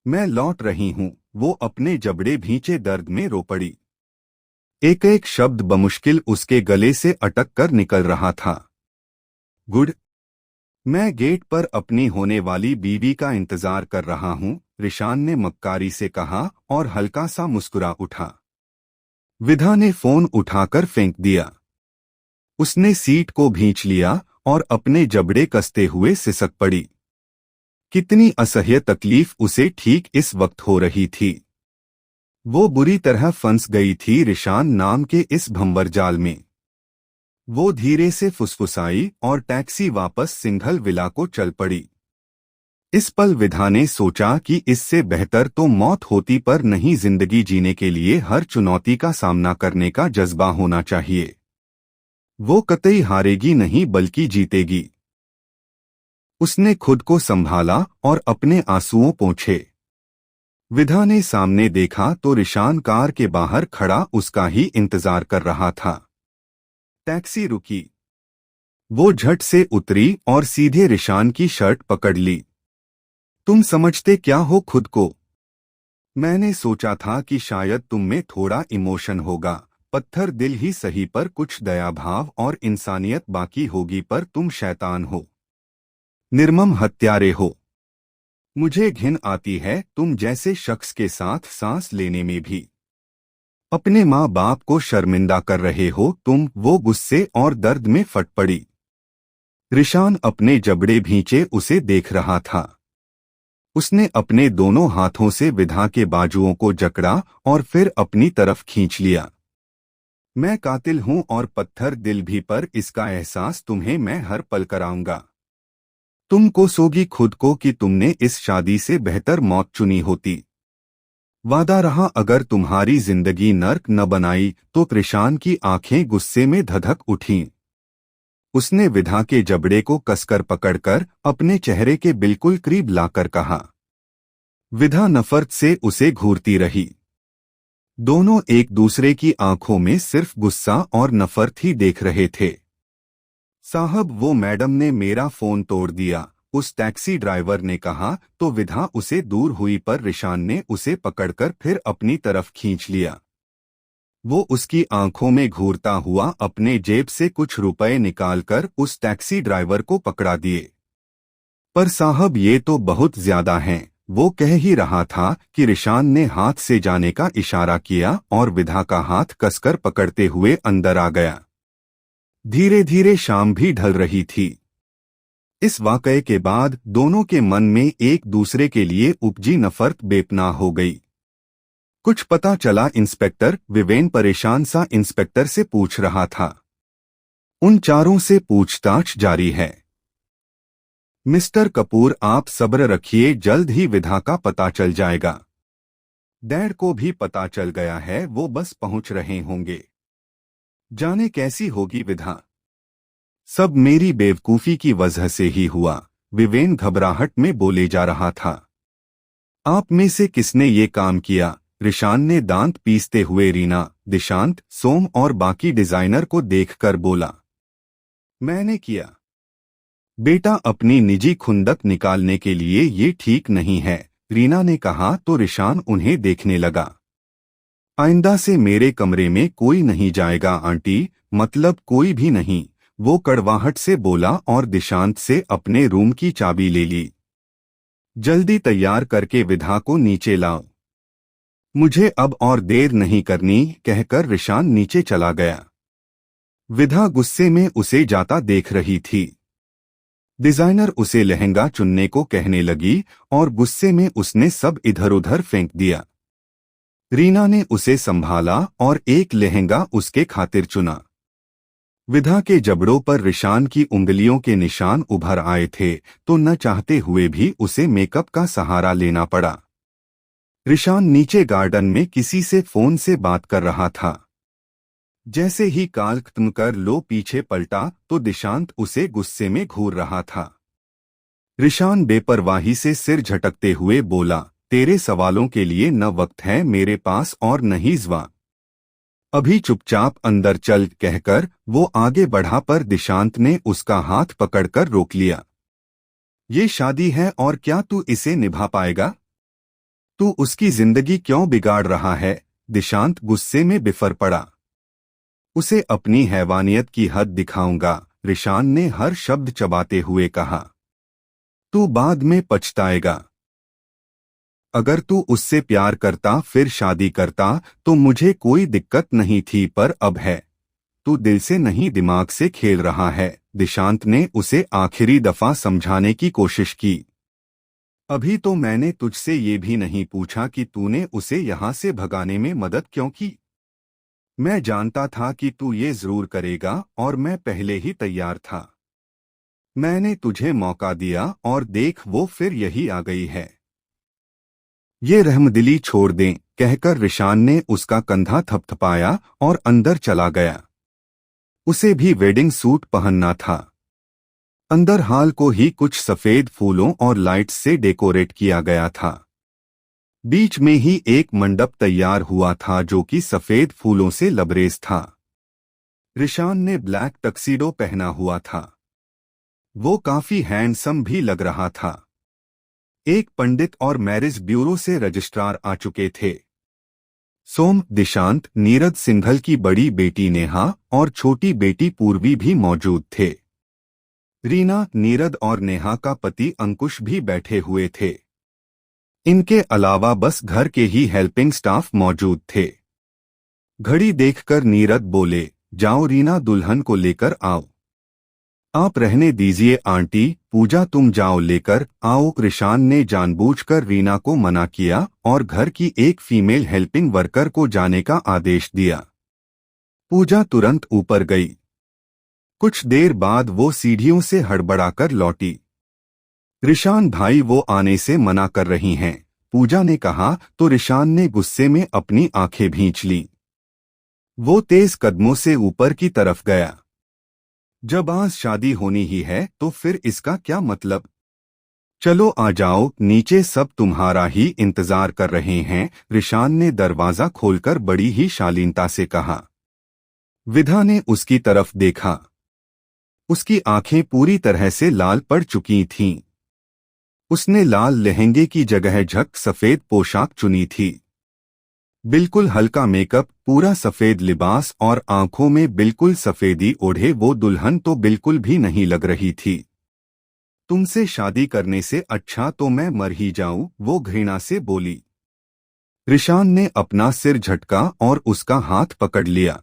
मैं लौट रही हूं। वो अपने जबड़े भींचे दर्द में रो पड़ी। एक एक शब्द बमुश्किल उसके गले से अटक कर निकल रहा था। गुड। मैं गेट पर अपनी होने वाली बीवी का इंतजार कर रहा हूं, रिशान ने मक्कारी से कहा और हल्का सा मुस्कुरा उठा। विधा ने फोन उठाकर फेंक दिया। उसने सीट को भींच लिया और अपने जबड़े कसते हुए सिसक पड़ी। कितनी असह्य तकलीफ उसे ठीक इस वक्त हो रही थी। वो बुरी तरह फंस गई थी रिशान नाम के इस भंवर जाल में। वो धीरे से फुसफुसाई और टैक्सी वापस सिंघल विला को चल पड़ी। इस पल विधा ने सोचा कि इससे बेहतर तो मौत होती पर नहीं, जिंदगी जीने के लिए हर चुनौती का सामना करने का जज्बा होना चाहिए। वो कतई हारेगी नहीं बल्कि जीतेगी। उसने खुद को संभाला और अपने आंसुओं पोंछे। विधा ने सामने देखा तो रिशान कार के बाहर खड़ा उसका ही इंतजार कर रहा था। टैक्सी रुकी। वो झट से उतरी और सीधे रिशान की शर्ट पकड़ ली। तुम समझते क्या हो खुद को? मैंने सोचा था कि शायद तुम में थोड़ा इमोशन होगा, पत्थर दिल ही सही, पर कुछ दया भाव और इंसानियत बाकी होगी, पर तुम शैतान हो, निर्मम हत्यारे हो। मुझे घिन आती है तुम जैसे शख्स के साथ सांस लेने में भी। अपने माँ बाप को शर्मिंदा कर रहे हो तुम। वो गुस्से और दर्द में फट पड़ी। रिशान अपने जबड़े भींचे उसे देख रहा था। उसने अपने दोनों हाथों से विधा के बाजुओं को जकड़ा और फिर अपनी तरफ खींच लिया। मैं कातिल हूं और पत्थर दिल भी, पर इसका एहसास तुम्हें मैं हर पल कराऊंगा। तुम कोसोगी खुद को कि तुमने इस शादी से बेहतर मौत चुनी होती। वादा रहा अगर तुम्हारी जिंदगी नर्क न बनाई तो। कृषान की आंखें गुस्से में धधक उठीं। उसने विधा के जबड़े को कसकर पकड़कर अपने चेहरे के बिल्कुल करीब लाकर कहा। विधा नफरत से उसे घूरती रही। दोनों एक दूसरे की आंखों में सिर्फ गुस्सा और नफरत ही देख रहे थे। साहब, वो मैडम ने मेरा फोन तोड़ दिया, उस टैक्सी ड्राइवर ने कहा तो विधा उसे दूर हुई, पर रिशान ने उसे पकड़कर फिर अपनी तरफ खींच लिया। वो उसकी आंखों में घूरता हुआ अपने जेब से कुछ रुपए निकालकर उस टैक्सी ड्राइवर को पकड़ा दिए। पर साहब, ये तो बहुत ज्यादा हैं, वो कह ही रहा था कि रिशान ने हाथ से जाने का इशारा किया और विधा का हाथ कसकर पकड़ते हुए अंदर आ गया। धीरे धीरे शाम भी ढल रही थी। इस वाकये के बाद दोनों के मन में एक दूसरे के लिए उपजी नफरत बेपनाह हो गई। कुछ पता चला? इंस्पेक्टर विवेन परेशान सा इंस्पेक्टर से पूछ रहा था। उन चारों से पूछताछ जारी है। मिस्टर कपूर, आप सब्र रखिए, जल्द ही विधा का पता चल जाएगा। डैड को भी पता चल गया है, वो बस पहुंच रहे होंगे। जाने कैसी होगी विधा। सब मेरी बेवकूफी की वजह से ही हुआ, विवेन घबराहट में बोले जा रहा था। आप में से किसने ये काम किया? रिशान ने दांत पीसते हुए रीना, दिशांत, सोम और बाकी डिजाइनर को देखकर बोला। मैंने किया। बेटा, अपनी निजी खुंदक निकालने के लिए ये ठीक नहीं है, रीना ने कहा तो रिशान उन्हें देखने लगा। आइंदा से मेरे कमरे में कोई नहीं जाएगा आंटी, मतलब कोई भी नहीं, वो कड़वाहट से बोला और दिशांत से अपने रूम की चाबी ले ली। जल्दी तैयार करके विधा को नीचे लाओ, मुझे अब और देर नहीं करनी, कहकर रिशान नीचे चला गया। विधा गुस्से में उसे जाता देख रही थी। डिजाइनर उसे लहंगा चुनने को कहने लगी और गुस्से में उसने सब इधर उधर फेंक दिया। रीना ने उसे संभाला और एक लहंगा उसके खातिर चुना। विधा के जबड़ों पर रिशान की उंगलियों के निशान उभर आए थे तो न चाहते हुए भी उसे मेकअप का सहारा लेना पड़ा। रिशान नीचे गार्डन में किसी से फोन से बात कर रहा था। जैसे ही कॉल खत्म कर लो पीछे पलटा तो दिशांत उसे गुस्से में घूर रहा था। रिशान बेपरवाही से सिर झटकते हुए बोला, तेरे सवालों के लिए न वक्त है मेरे पास और न ही जवाब, अभी चुपचाप अंदर चल, कहकर वो आगे बढ़ा पर दिशांत ने उसका हाथ पकड़कर रोक लिया। ये शादी है और क्या तू इसे निभा पाएगा? तू उसकी जिंदगी क्यों बिगाड़ रहा है? दिशांत गुस्से में बिफर पड़ा। उसे अपनी हैवानियत की हद दिखाऊंगा, रिशान ने हर शब्द चबाते हुए कहा। तू बाद में पछताएगा। अगर तू उससे प्यार करता फिर शादी करता तो मुझे कोई दिक्कत नहीं थी, पर अब है। तू दिल से नहीं दिमाग से खेल रहा है, दिशांत ने उसे आखिरी दफा समझाने की कोशिश की। अभी तो मैंने तुझसे ये भी नहीं पूछा कि तूने उसे यहाँ से भगाने में मदद क्यों की। मैं जानता था कि तू ये जरूर करेगा और मैं पहले ही तैयार था। मैंने तुझे मौका दिया और देख वो फिर यही आ गई है। ये रहमदिली छोड़ दें, कहकर रिशान ने उसका कंधा थपथपाया और अंदर चला गया। उसे भी वेडिंग सूट पहनना था। अंदर हाल को ही कुछ सफेद फूलों और लाइट्स से डेकोरेट किया गया था। बीच में ही एक मंडप तैयार हुआ था जो कि सफेद फूलों से लबरेज था। रिशान ने ब्लैक टक्सीडो पहना हुआ था। वो काफी हैंडसम भी लग रहा था। एक पंडित और मैरिज ब्यूरो से रजिस्ट्रार आ चुके थे। सोम, दिशांत, नीरज सिंघल की बड़ी बेटी नेहा और छोटी बेटी पूर्वी भी मौजूद थे। रीना, नीरद और नेहा का पति अंकुश भी बैठे हुए थे। इनके अलावा बस घर के ही हेल्पिंग स्टाफ मौजूद थे। घड़ी देखकर नीरद बोले, जाओ रीना, दुल्हन को लेकर आओ। आप रहने दीजिए आंटी, पूजा तुम जाओ लेकर आओ। रिशान ने जानबूझकर रीना को मना किया और घर की एक फीमेल हेल्पिंग वर्कर को जाने का आदेश दिया। पूजा तुरंत ऊपर गई। कुछ देर बाद वो सीढ़ियों से हड़बड़ाकर लौटी। रिशान भाई, वो आने से मना कर रही हैं, पूजा ने कहा तो रिशान ने गुस्से में अपनी आंखें भींच लीं। वो तेज कदमों से ऊपर की तरफ गया। जब आज शादी होनी ही है तो फिर इसका क्या मतलब? चलो आ जाओ नीचे, सब तुम्हारा ही इंतजार कर रहे हैं, रिशान ने दरवाजा खोलकर बड़ी ही शालीनता से कहा। विधा ने उसकी तरफ देखा। उसकी आंखें पूरी तरह से लाल पड़ चुकी थीं। उसने लाल लहंगे की जगह झक सफेद पोशाक चुनी थी। बिल्कुल हल्का मेकअप, पूरा सफेद लिबास और आंखों में बिल्कुल सफेदी ओढ़े वो दुल्हन तो बिल्कुल भी नहीं लग रही थी। तुमसे शादी करने से अच्छा तो मैं मर ही जाऊं, वो घृणा से बोली। रिशान ने अपना सिर झटका और उसका हाथ पकड़ लिया।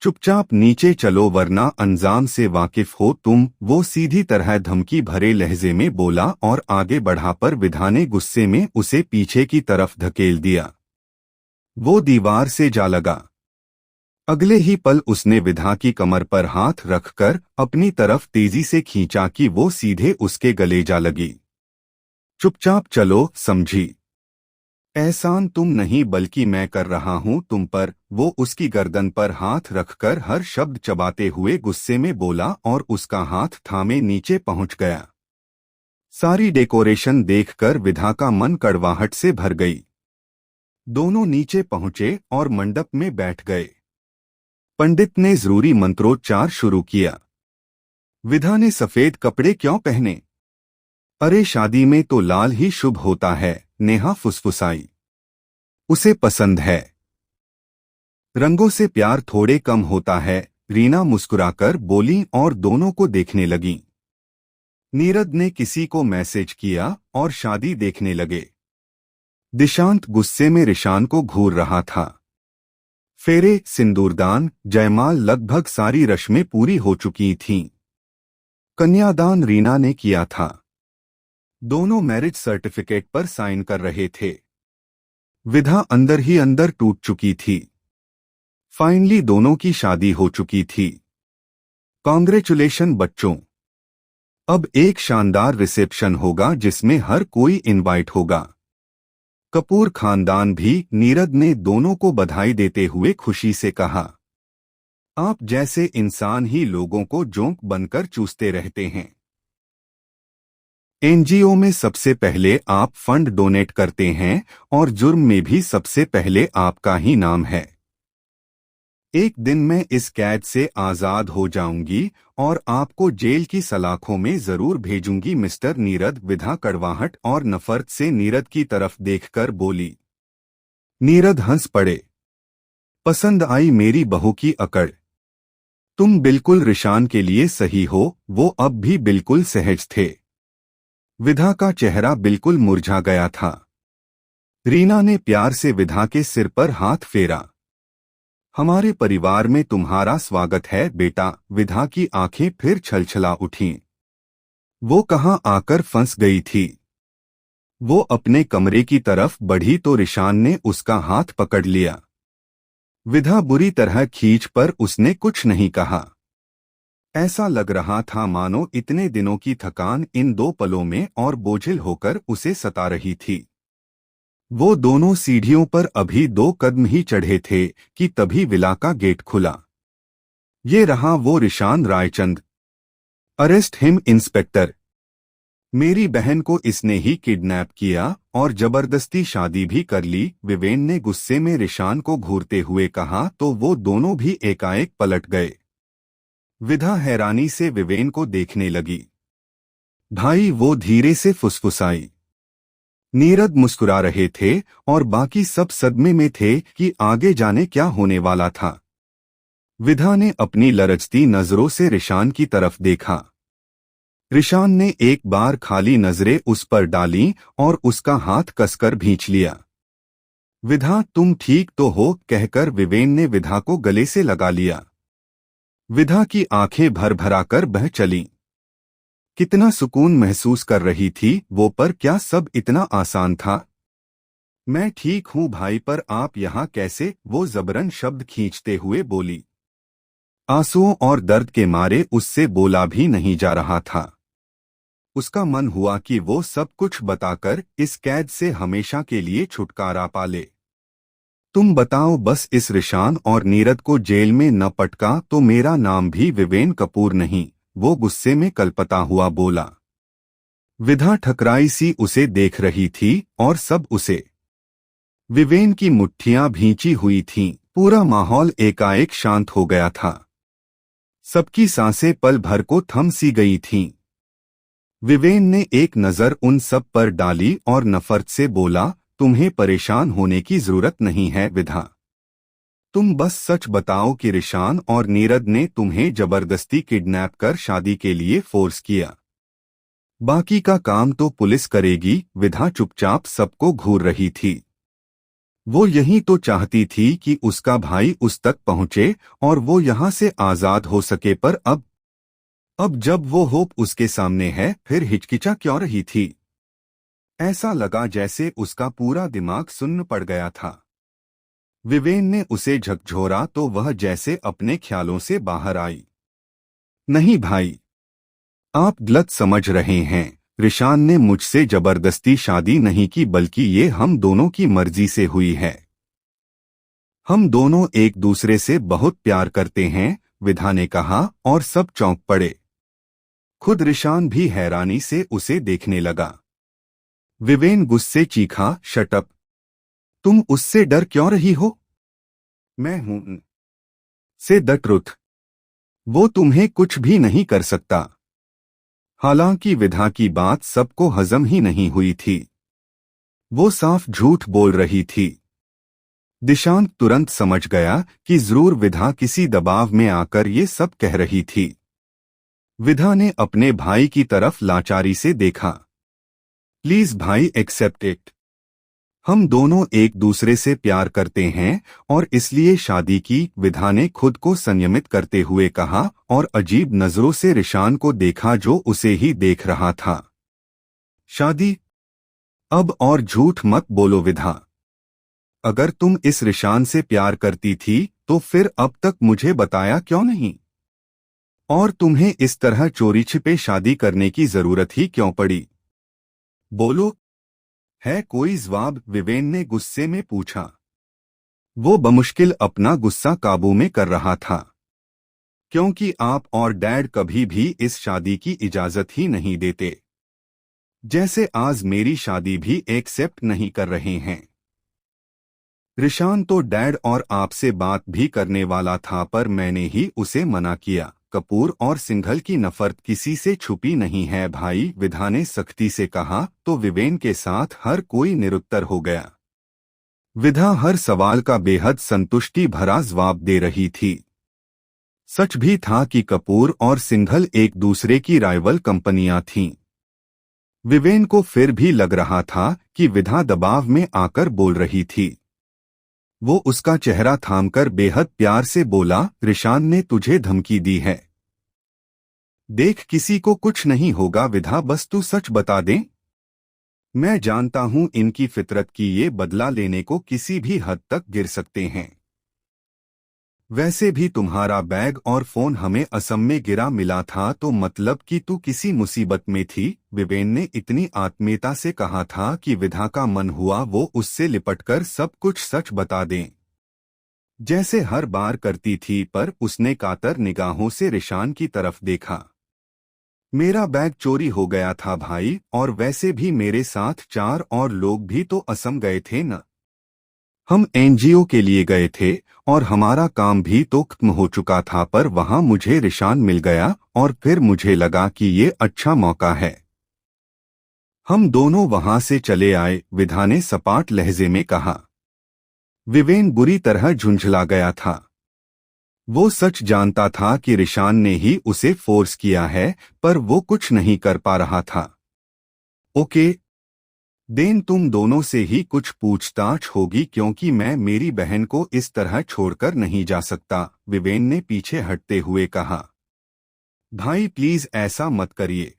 चुपचाप नीचे चलो वरना अंजाम से वाकिफ हो तुम, वो सीधी तरह धमकी भरे लहजे में बोला और आगे बढ़ा पर विधा ने गुस्से में उसे पीछे की तरफ धकेल दिया। वो दीवार से जा लगा। अगले ही पल उसने विधा की कमर पर हाथ रखकर अपनी तरफ तेजी से खींचा कि वो सीधे उसके गले जा लगी। चुपचाप चलो, समझी? एहसान तुम नहीं बल्कि मैं कर रहा हूं तुम पर, वो उसकी गर्दन पर हाथ रखकर हर शब्द चबाते हुए गुस्से में बोला और उसका हाथ थामे नीचे पहुंच गया। सारी डेकोरेशन देखकर विधा का मन कड़वाहट से भर गई। दोनों नीचे पहुंचे और मंडप में बैठ गए। पंडित ने जरूरी मंत्रोच्चार शुरू किया। विधा ने सफेद कपड़े क्यों पहने? अरे शादी में तो लाल ही शुभ होता है, नेहा फुसफुसाई। उसे पसंद है। रंगों से प्यार थोड़े कम होता है, रीना मुस्कुराकर बोली और दोनों को देखने लगी। नीरद ने किसी को मैसेज किया और शादी देखने लगे। दिशांत गुस्से में रिशान को घूर रहा था। फेरे, सिंदूरदान, जयमाल लगभग सारी रस्में पूरी हो चुकी थीं। कन्यादान रीना ने किया था। दोनों मैरिज सर्टिफिकेट पर साइन कर रहे थे। विधा अंदर ही अंदर टूट चुकी थी। फाइनली दोनों की शादी हो चुकी थी। कांग्रेचुलेशन बच्चों। अब एक शानदार रिसेप्शन होगा जिसमें हर कोई इनवाइट होगा। कपूर खानदान भी। नीरद ने दोनों को बधाई देते हुए खुशी से कहा। आप जैसे इंसान ही लोगों को जोंक बनकर चूसते रहते हैं। एनजीओ में सबसे पहले आप फंड डोनेट करते हैं और जुर्म में भी सबसे पहले आपका ही नाम है। एक दिन मैं इस कैद से आजाद हो जाऊंगी और आपको जेल की सलाखों में जरूर भेजूंगी मिस्टर नीरद। विधा कड़वाहट और नफरत से नीरद की तरफ देखकर बोली। नीरद हंस पड़े। पसंद आई मेरी बहू की अकड़। तुम बिल्कुल रिशान के लिए सही हो, वो अब भी बिल्कुल सहज थे। विधा का चेहरा बिल्कुल मुरझा गया था। रीना ने प्यार से विधा के सिर पर हाथ फेरा। हमारे परिवार में तुम्हारा स्वागत है बेटा। विधा की आंखें फिर छलछला उठीं। वो कहाँ आकर फंस गई थी। वो अपने कमरे की तरफ बढ़ी तो रिशान ने उसका हाथ पकड़ लिया। विधा बुरी तरह खींच पर उसने कुछ नहीं कहा। ऐसा लग रहा था मानो इतने दिनों की थकान इन 2 पलों में और बोझिल होकर उसे सता रही थी। वो दोनों सीढ़ियों पर अभी 2 कदम ही चढ़े थे कि तभी विला का गेट खुला। ये रहा वो Rishan Raichand. Arrest him inspector. मेरी बहन को इसने ही किडनैप किया और जबरदस्ती शादी भी कर ली, विवेन ने गुस्से में रिशान को घूरते हुए कहा तो वो दोनों भी एकाएक पलट गए। विधा हैरानी से विवेन को देखने लगी। भाई, वो धीरे से फुसफुसाई। नीरद मुस्कुरा रहे थे और बाकी सब सदमे में थे कि आगे जाने क्या होने वाला था। विधा ने अपनी लरचती नजरों से रिशान की तरफ देखा। रिशान ने एक बार खाली नजरें उस पर डाली और उसका हाथ कसकर भींच लिया। विधा, तुम ठीक तो हो, कहकर विवेन ने विधा को गले से लगा लिया। विधा की आंखें भर भराकर बह चलीं। कितना सुकून महसूस कर रही थी वो, पर क्या सब इतना आसान था? मैं ठीक हूं भाई, पर आप यहाँ कैसे? वो जबरन शब्द खींचते हुए बोली। आंसुओं और दर्द के मारे उससे बोला भी नहीं जा रहा था। उसका मन हुआ कि वो सब कुछ बताकर इस कैद से हमेशा के लिए छुटकारा पा ले। तुम बताओ, बस इस रिशान और नीरद को जेल में न पटका तो मेरा नाम भी विवेन कपूर नहीं, वो गुस्से में कलपता हुआ बोला। विधा ठकराई सी उसे देख रही थी और सब उसे। विवेन की मुट्ठियां भींची हुई थीं, पूरा माहौल एकाएक शांत हो गया था। सबकी सांसें पल भर को थम सी गई थीं। विवेन ने एक नजर उन सब पर डाली और नफरत से बोला, तुम्हें परेशान होने की जरूरत नहीं है विधा। तुम बस सच बताओ कि रिशान और नीरद ने तुम्हें जबरदस्ती किडनैप कर शादी के लिए फोर्स किया। बाकी का काम तो पुलिस करेगी। विधा चुपचाप सबको घूर रही थी। वो यही तो चाहती थी कि उसका भाई उस तक पहुंचे और वो यहां से आजाद हो सके, पर अब जब वो होप उसके सामने है, फिर हिचकिचा क्यों रही थी? ऐसा लगा जैसे उसका पूरा दिमाग सुन्न पड़ गया था। विवेन ने उसे झकझोरा तो वह जैसे अपने ख्यालों से बाहर आई। नहीं भाई, आप गलत समझ रहे हैं। रिशान ने मुझसे जबरदस्ती शादी नहीं की, बल्कि ये हम दोनों की मर्जी से हुई है। हम दोनों एक दूसरे से बहुत प्यार करते हैं, विधा ने कहा और सब चौंक पड़े। खुद रिशान भी हैरानी से उसे देखने लगा। विवेन गुस्से चीखा, शट अप! तुम उससे डर क्यों रही हो? मैं हूं से द ट्रुथ। वो तुम्हें कुछ भी नहीं कर सकता। हालांकि विधा की बात सबको हजम ही नहीं हुई थी। वो साफ झूठ बोल रही थी। दिशांत तुरंत समझ गया कि जरूर विधा किसी दबाव में आकर ये सब कह रही थी। विधा ने अपने भाई की तरफ लाचारी से देखा। प्लीज भाई, एक्सेप्ट इट। हम दोनों एक दूसरे से प्यार करते हैं और इसलिए शादी की, विधा ने खुद को संयमित करते हुए कहा और अजीब नजरों से रिशान को देखा जो उसे ही देख रहा था। शादी? अब और झूठ मत बोलो विधा। अगर तुम इस रिशान से प्यार करती थी तो फिर अब तक मुझे बताया क्यों नहीं? और तुम्हें इस तरह चोरी छिपे शादी करने की जरूरत ही क्यों पड़ी? बोलो, है कोई जवाब? विवेन ने गुस्से में पूछा। वो बमुश्किल अपना गुस्सा काबू में कर रहा था, क्योंकि आप और डैड कभी भी इस शादी की इजाजत ही नहीं देते, जैसे आज मेरी शादी भी एक्सेप्ट नहीं कर रहे हैं। रिशान तो डैड और आपसे बात भी करने वाला था, पर मैंने ही उसे मना किया। कपूर और सिंघल की नफरत किसी से छुपी नहीं है भाई, विधा ने सख्ती से कहा तो विवेन के साथ हर कोई निरुत्तर हो गया। विधा हर सवाल का बेहद संतुष्टि भरा जवाब दे रही थी। सच भी था कि कपूर और सिंघल एक दूसरे की राइवल कंपनियां थीं। विवेन को फिर भी लग रहा था कि विधा दबाव में आकर बोल रही थी। वो उसका चेहरा थामकर बेहद प्यार से बोला, रिशान ने तुझे धमकी दी है। देख, किसी को कुछ नहीं होगा विधा, बस तू सच बता दे। मैं जानता हूं इनकी फितरत की ये बदला लेने को किसी भी हद तक गिर सकते हैं। वैसे भी तुम्हारा बैग और फोन हमें असम में गिरा मिला था, तो मतलब कि तू किसी मुसीबत में थी। विवेन ने इतनी आत्मीयता से कहा था कि विधा का मन हुआ वो उससे लिपटकर सब कुछ सच बता दें। जैसे हर बार करती थी, पर उसने कातर निगाहों से रिशान की तरफ देखा। मेरा बैग चोरी हो गया था भाई, और वैसे भी मेरे साथ 4 और लोग भी तो असम गए थे न। हम एनजीओ के लिए गए थे और हमारा काम भी तो खत्म हो चुका था, पर वहां मुझे रिशान मिल गया और फिर मुझे लगा कि ये अच्छा मौका है। हम दोनों वहां से चले आए, विधा ने सपाट लहजे में कहा। विवेन बुरी तरह झुंझला गया था। वो सच जानता था कि रिशान ने ही उसे फोर्स किया है, पर वो कुछ नहीं कर पा रहा था। ओके देन, तुम दोनों से ही कुछ पूछताछ होगी, क्योंकि मैं मेरी बहन को इस तरह छोड़कर नहीं जा सकता, विवेन ने पीछे हटते हुए कहा। भाई प्लीज ऐसा मत करिए।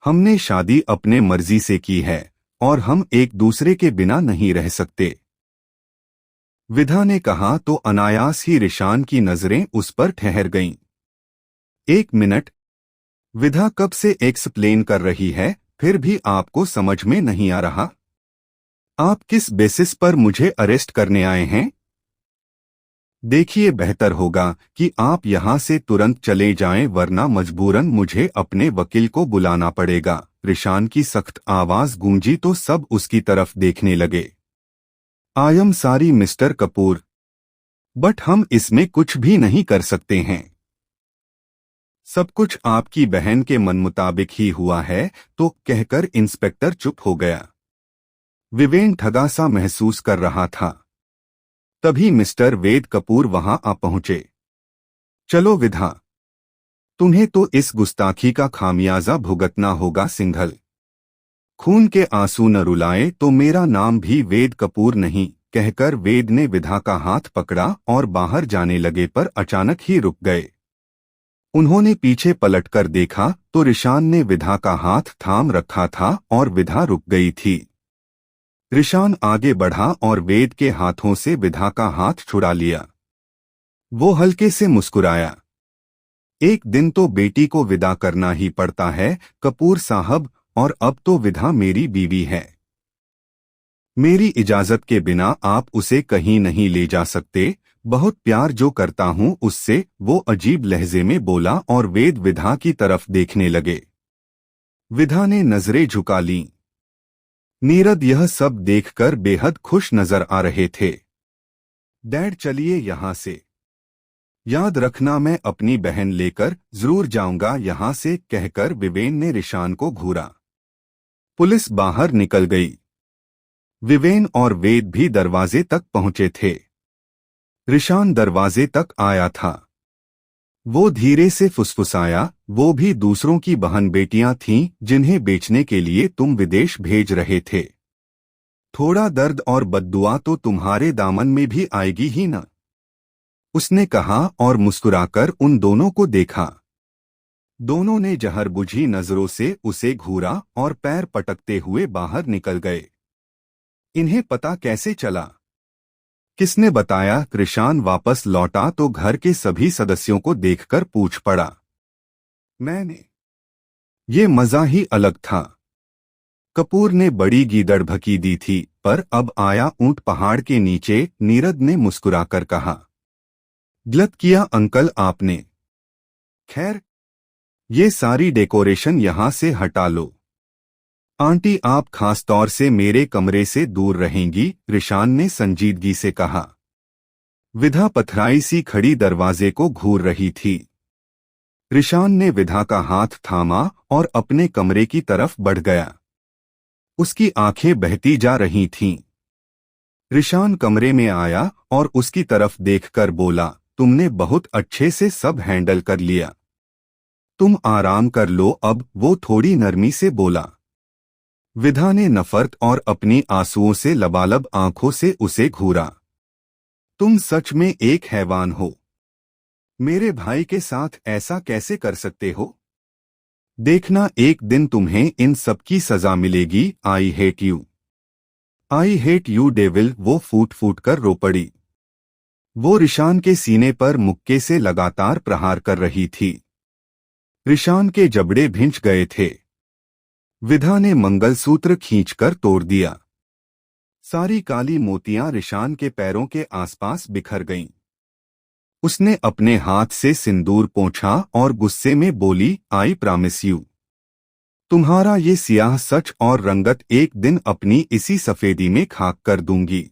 हमने शादी अपने मर्जी से की है और हम एक दूसरे के बिना नहीं रह सकते, विधा ने कहा तो अनायास ही रिशान की नजरें उस पर ठहर गईं। 1 मिनट, विधा कब से एक्सप्लेन कर रही है, फिर भी आपको समझ में नहीं आ रहा? आप किस बेसिस पर मुझे अरेस्ट करने आए हैं? देखिए, बेहतर होगा कि आप यहां से तुरंत चले जाएं, वरना मजबूरन मुझे अपने वकील को बुलाना पड़ेगा। रिशान की सख्त आवाज गूंजी तो सब उसकी तरफ देखने लगे। I am sorry mister Kapoor, but हम इसमें कुछ भी नहीं कर सकते हैं। सब कुछ आपकी बहन के मन मुताबिक ही हुआ है, तो कहकर इंस्पेक्टर चुप हो गया। विवेन ठगा सा महसूस कर रहा था। तभी मिस्टर वेद कपूर वहां आ पहुंचे। चलो विधा, तुम्हें तो इस गुस्ताखी का खामियाजा भुगतना होगा। सिंघल खून के आंसू न रुलाए तो मेरा नाम भी वेद कपूर नहीं, कहकर वेद ने विधा का हाथ पकड़ा और बाहर जाने लगे, पर अचानक ही रुक गए। उन्होंने पीछे पलटकर देखा तो रिशान ने विधा का हाथ थाम रखा था और विधा रुक गई थी। रिशान आगे बढ़ा और वेद के हाथों से विधा का हाथ छुड़ा लिया। वो हल्के से मुस्कुराया। एक दिन तो बेटी को विदा करना ही पड़ता है कपूर साहब, और अब तो विधा मेरी बीवी है। मेरी इजाजत के बिना आप उसे कहीं नहीं ले जा सकते। बहुत प्यार जो करता हूं उससे, वो अजीब लहजे में बोला और वेद विधा की तरफ देखने लगे। विधा ने नजरें झुका लीं। नीरद यह सब देखकर बेहद खुश नजर आ रहे थे। डैड चलिए यहां से, याद रखना मैं अपनी बहन लेकर जरूर जाऊंगा यहां से, कहकर विवेन ने रिशान को घूरा। पुलिस बाहर निकल गई। विवेन और वेद भी दरवाजे तक पहुंचे थे। रिशान दरवाजे तक आया था। वो धीरे से फुसफुसाया, वो भी दूसरों की बहन बेटियां थीं जिन्हें बेचने के लिए तुम विदेश भेज रहे थे। थोड़ा दर्द और बद्दुआ तो तुम्हारे दामन में भी आएगी ही न, उसने कहा और मुस्कुराकर उन दोनों को देखा। दोनों ने जहर बुझी नजरों से उसे घूरा और पैर पटकते हुए बाहर निकल गए। इन्हें पता कैसे चला? किसने बताया? रिशान वापस लौटा तो घर के सभी सदस्यों को देखकर पूछ पड़ा। मैंने। ये मजा ही अलग था। कपूर ने बड़ी गीदड़ भकी दी थी, पर अब आया ऊंट पहाड़ के नीचे, नीरद ने मुस्कुराकर कहा। गलत किया अंकल आपने। खैर, ये सारी डेकोरेशन यहां से हटा लो। आंटी आप खास तौर से मेरे कमरे से दूर रहेंगी, रिशान ने संजीदगी से कहा। विधा पथराई सी खड़ी दरवाजे को घूर रही थी। रिशान ने विधा का हाथ थामा और अपने कमरे की तरफ बढ़ गया। उसकी आंखें बहती जा रही थीं। रिशान कमरे में आया और उसकी तरफ देखकर बोला, तुमने बहुत अच्छे से सब हैंडल कर लिया। तुम आराम कर लो अब, वो थोड़ी नरमी से बोला। विधा ने नफरत और अपनी आंसुओं से लबालब आंखों से उसे घूरा। तुम सच में एक हैवान हो। मेरे भाई के साथ ऐसा कैसे कर सकते हो? देखना एक दिन तुम्हें इन सब की सजा मिलेगी। I hate you, I hate you devil, वो फूट फूट कर रो पड़ी। वो रिशान के सीने पर मुक्के से लगातार प्रहार कर रही थी। रिशान के जबड़े भिंच गए थे। विधा ने मंगलसूत्र खींचकर तोड़ दिया। सारी काली मोतियां रिशान के पैरों के आसपास बिखर गईं। उसने अपने हाथ से सिंदूर पोंछा और गुस्से में बोली, आई प्रॉमिस यू, तुम्हारा ये सियाह सच और रंगत एक दिन अपनी इसी सफेदी में खाक कर दूंगी।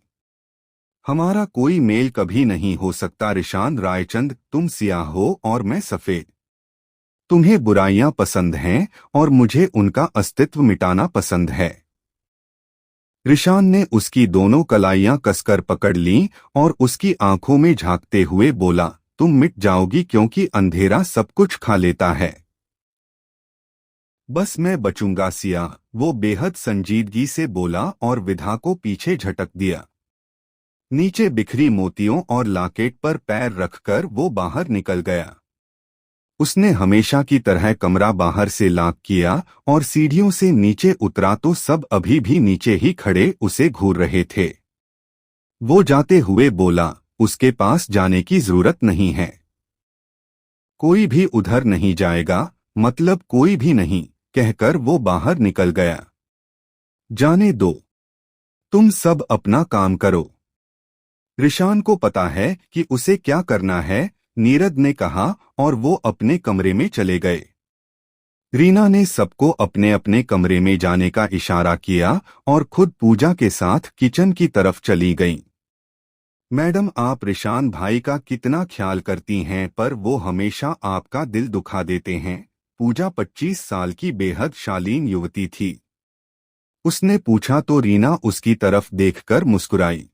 हमारा कोई मेल कभी नहीं हो सकता रिशान रायचंद, तुम सियाह हो और मैं सफेद। तुम्हें बुराइयां पसंद हैं और मुझे उनका अस्तित्व मिटाना पसंद है। रिशान ने उसकी दोनों कलाइयां कसकर पकड़ लीं और उसकी आंखों में झांकते हुए बोला, तुम मिट जाओगी क्योंकि अंधेरा सब कुछ खा लेता है। बस मैं बचूंगा सियाह, वो बेहद संजीदगी से बोला और विधा को पीछे झटक दिया। नीचे बिखरी मोतियों और लॉकेट पर पैर रखकर वो बाहर निकल गया। उसने हमेशा की तरह कमरा बाहर से लॉक किया और सीढ़ियों से नीचे उतरा तो सब अभी भी नीचे ही खड़े उसे घूर रहे थे। वो जाते हुए बोला, उसके पास जाने की जरूरत नहीं है। कोई भी उधर नहीं जाएगा, मतलब कोई भी नहीं, कहकर वो बाहर निकल गया। जाने दो, तुम सब अपना काम करो। रिशान को पता है कि उसे क्या करना है, नीरद ने कहा और वो अपने कमरे में चले गए। रीना ने सबको अपने अपने कमरे में जाने का इशारा किया और खुद पूजा के साथ किचन की तरफ चली गईं। मैडम, आप रिशान भाई का कितना ख्याल करती हैं, पर वो हमेशा आपका दिल दुखा देते हैं। पूजा 25 साल की बेहद शालीन युवती थी। उसने पूछा तो रीना उसकी तरफ देखकर मुस्कुराई।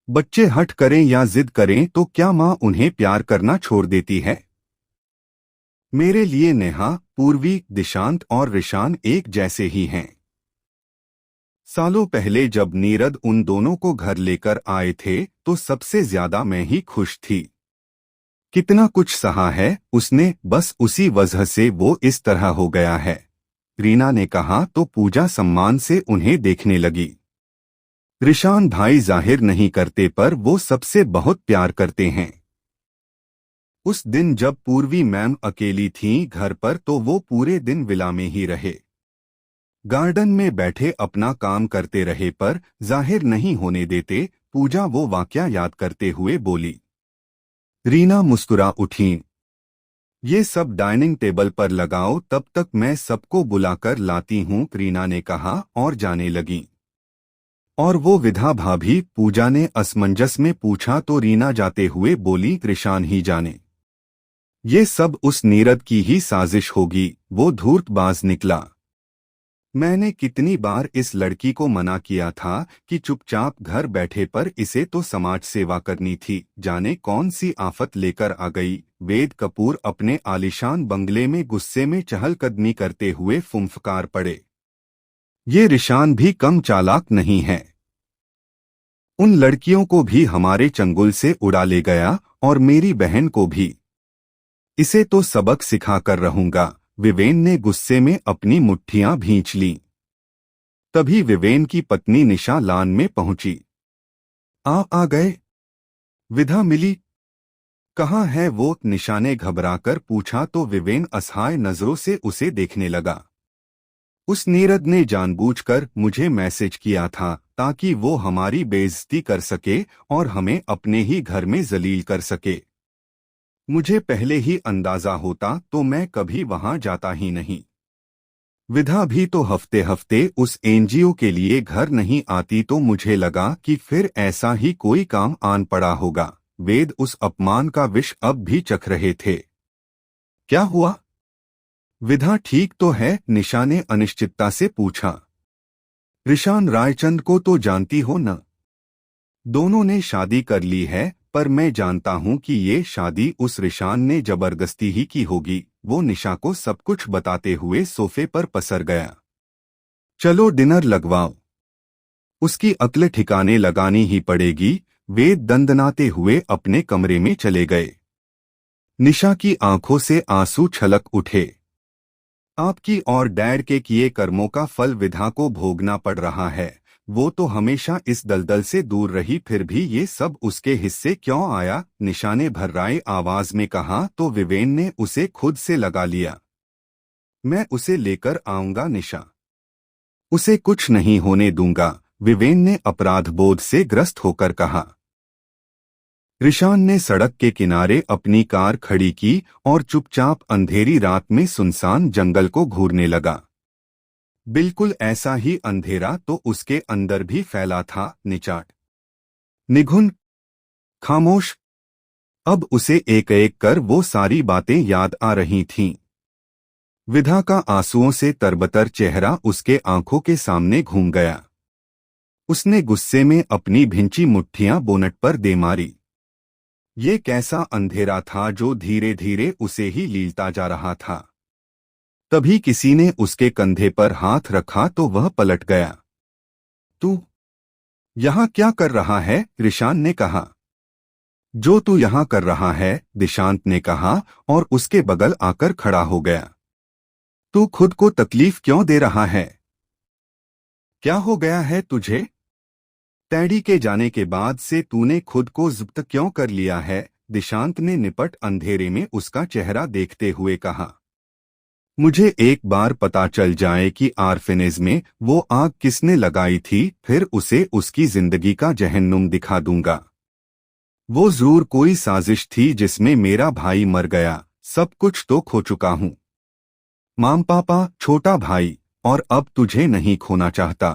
बच्चे हठ करें या जिद करें तो क्या माँ उन्हें प्यार करना छोड़ देती है? मेरे लिए नेहा, पूर्वी, दिशांत और रिशान एक जैसे ही हैं। सालों पहले जब नीरद उन दोनों को घर लेकर आए थे तो सबसे ज्यादा मैं ही खुश थी। कितना कुछ सहा है उसने, बस उसी वजह से वो इस तरह हो गया है, रीना ने कहा तो पूजा सम्मान से उन्हें देखने लगी। रिशान भाई जाहिर नहीं करते पर वो सबसे बहुत प्यार करते हैं। उस दिन जब पूर्वी मैम अकेली थीं घर पर तो वो पूरे दिन विला में ही रहे। गार्डन में बैठे अपना काम करते रहे पर जाहिर नहीं होने देते। पूजा वो वाकया याद करते हुए बोली। रीना मुस्कुरा उठी। ये सब डाइनिंग टेबल पर लगाओ, तब तक मैं सबको बुलाकर लाती हूँ, रीना ने कहा और जाने लगी। और वो विधा भाभी, पूजा ने असमंजस में पूछा तो रीना जाते हुए बोली, रिशान ही जाने। ये सब उस नीरद की ही साजिश होगी, वो धूर्तबाज निकला। मैंने कितनी बार इस लड़की को मना किया था कि चुपचाप घर बैठे, पर इसे तो समाज सेवा करनी थी, जाने कौन सी आफत लेकर आ गई। वेद कपूर अपने आलीशान बंगले में गुस्से में चहलकदमी करते हुए फुंफकार पड़े। ये रिशान भी कम चालाक नहीं है। उन लड़कियों को भी हमारे चंगुल से उड़ा ले गया और मेरी बहन को भी। इसे तो सबक सिखा कर रहूंगा। विवेन ने गुस्से में अपनी मुट्ठियां भींच लीं। तभी विवेन की पत्नी निशा लान में पहुंची। आ गए? विधा मिली? कहाँ है वो? निशा ने घबराकर पूछा तो विवेन असहाय नजरों से उसे देखने लगा। उस नीरद ने जानबूझकर मुझे मैसेज किया था ताकि वो हमारी बेइज्जती कर सके और हमें अपने ही घर में जलील कर सके। मुझे पहले ही अंदाजा होता तो मैं कभी वहां जाता ही नहीं। विधा भी तो हफ्ते हफ्ते उस एनजीओ के लिए घर नहीं आती, तो मुझे लगा कि फिर ऐसा ही कोई काम आन पड़ा होगा। वेद उस अपमान का विष अब भी चख रहे थे। क्या हुआ? विधा ठीक तो है? निशा ने अनिश्चितता से पूछा। रिशान रायचंद को तो जानती हो न? दोनों ने शादी कर ली है, पर मैं जानता हूं कि ये शादी उस रिशान ने जबरदस्ती ही की होगी। वो निशा को सब कुछ बताते हुए सोफे पर पसर गया। चलो डिनर लगवाओ, उसकी अक्ल ठिकाने लगानी ही पड़ेगी। वेद दंदनाते हुए अपने कमरे में चले गए। निशा की आंखों से आंसू छलक उठे। आपकी और डैड के किए कर्मों का फल विधा को भोगना पड़ रहा है। वो तो हमेशा इस दलदल से दूर रही, फिर भी ये सब उसके हिस्से क्यों आया? निशा ने भर्राई आवाज में कहा तो विवेन ने उसे खुद से लगा लिया। मैं उसे लेकर आऊंगा निशा, उसे कुछ नहीं होने दूंगा। विवेन ने अपराधबोध से ग्रस्त होकर कहा। रिशान ने सड़क के किनारे अपनी कार खड़ी की और चुपचाप अंधेरी रात में सुनसान जंगल को घूरने लगा। बिल्कुल ऐसा ही अंधेरा तो उसके अंदर भी फैला था, निचाट, निघुन, खामोश। अब उसे एक एक कर वो सारी बातें याद आ रही थीं। विधा का आंसुओं से तरबतर चेहरा उसके आंखों के सामने घूम गया। उसने गुस्से में अपनी भिंची मुट्ठियां बोनट पर दे मारी। ये कैसा अंधेरा था जो धीरे धीरे उसे ही लीलता जा रहा था। तभी किसी ने उसके कंधे पर हाथ रखा तो वह पलट गया। तू यहाँ क्या कर रहा है? रिशान ने कहा। जो तू यहाँ कर रहा है, दिशांत ने कहा और उसके बगल आकर खड़ा हो गया। तू खुद को तकलीफ क्यों दे रहा है? क्या हो गया है तुझे? टैडी के जाने के बाद से तूने खुद को ज़ब्त क्यों कर लिया है? दिशांत ने निपट अंधेरे में उसका चेहरा देखते हुए कहा। मुझे एक बार पता चल जाए कि आर्फेनेज में वो आग किसने लगाई थी, फिर उसे उसकी जिंदगी का जहन्नुम दिखा दूंगा। वो जरूर कोई साजिश थी जिसमें मेरा भाई मर गया। सब कुछ तो खो चुका हूँ, माम पापा, छोटा भाई, और अब तुझे नहीं खोना चाहता।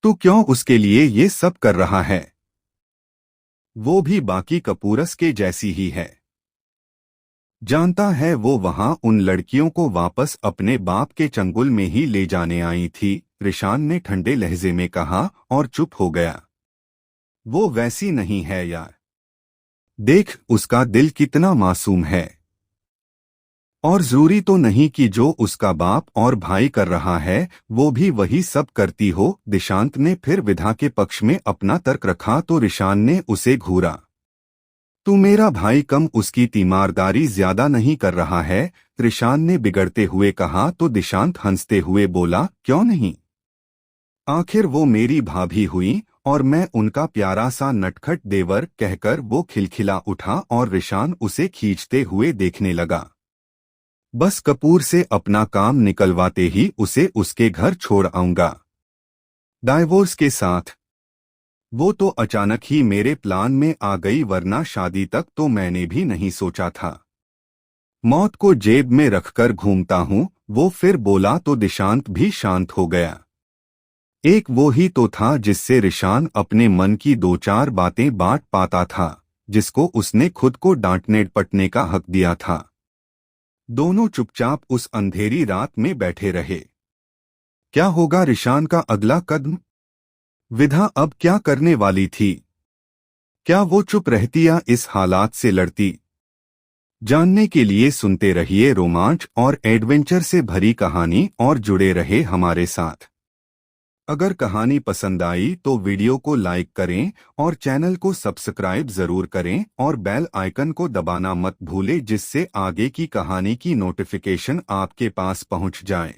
तू क्यों उसके लिए ये सब कर रहा है? वो भी बाकी कपूरस के जैसी ही है। जानता है वो वहां उन लड़कियों को वापस अपने बाप के चंगुल में ही ले जाने आई थी, रिशान ने ठंडे लहजे में कहा और चुप हो गया। वो वैसी नहीं है यार। देख उसका दिल कितना मासूम है। और जरूरी तो नहीं कि जो उसका बाप और भाई कर रहा है वो भी वही सब करती हो। दिशांत ने फिर विधा के पक्ष में अपना तर्क रखा तो रिशान ने उसे घूरा। तू मेरा भाई कम उसकी तीमारदारी ज्यादा नहीं कर रहा है? रिशान ने बिगड़ते हुए कहा तो दिशांत हंसते हुए बोला, क्यों नहीं? आखिर वो मेरी भाभी हुई और मैं उनका प्यारा सा नटखट देवर। कहकर वो खिलखिला उठा और रिशान उसे खींचते हुए देखने लगा। बस कपूर से अपना काम निकलवाते ही उसे उसके घर छोड़ आऊंगा। डाइवोर्स के साथ। वो तो अचानक ही मेरे प्लान में आ गई, वरना शादी तक तो मैंने भी नहीं सोचा था। मौत को जेब में रखकर घूमता हूँ, वो फिर बोला तो दिशांत भी शांत हो गया। एक वो ही तो था जिससे रिशान अपने मन की दो चार बातें बांट पाता था, जिसको उसने खुद को डांटने डपटने का हक दिया था। दोनों चुपचाप उस अंधेरी रात में बैठे रहे। क्या होगा रिशान का अगला कदम? विधा अब क्या करने वाली थी? क्या वो चुप रहती या इस हालात से लड़ती? जानने के लिए सुनते रहिए रोमांच और एडवेंचर से भरी कहानी और जुड़े रहे हमारे साथ। अगर कहानी पसंद आई तो वीडियो को लाइक करें और चैनल को सब्सक्राइब जरूर करें और बेल आइकन को दबाना मत भूलें, जिससे आगे की कहानी की नोटिफिकेशन आपके पास पहुंच जाए।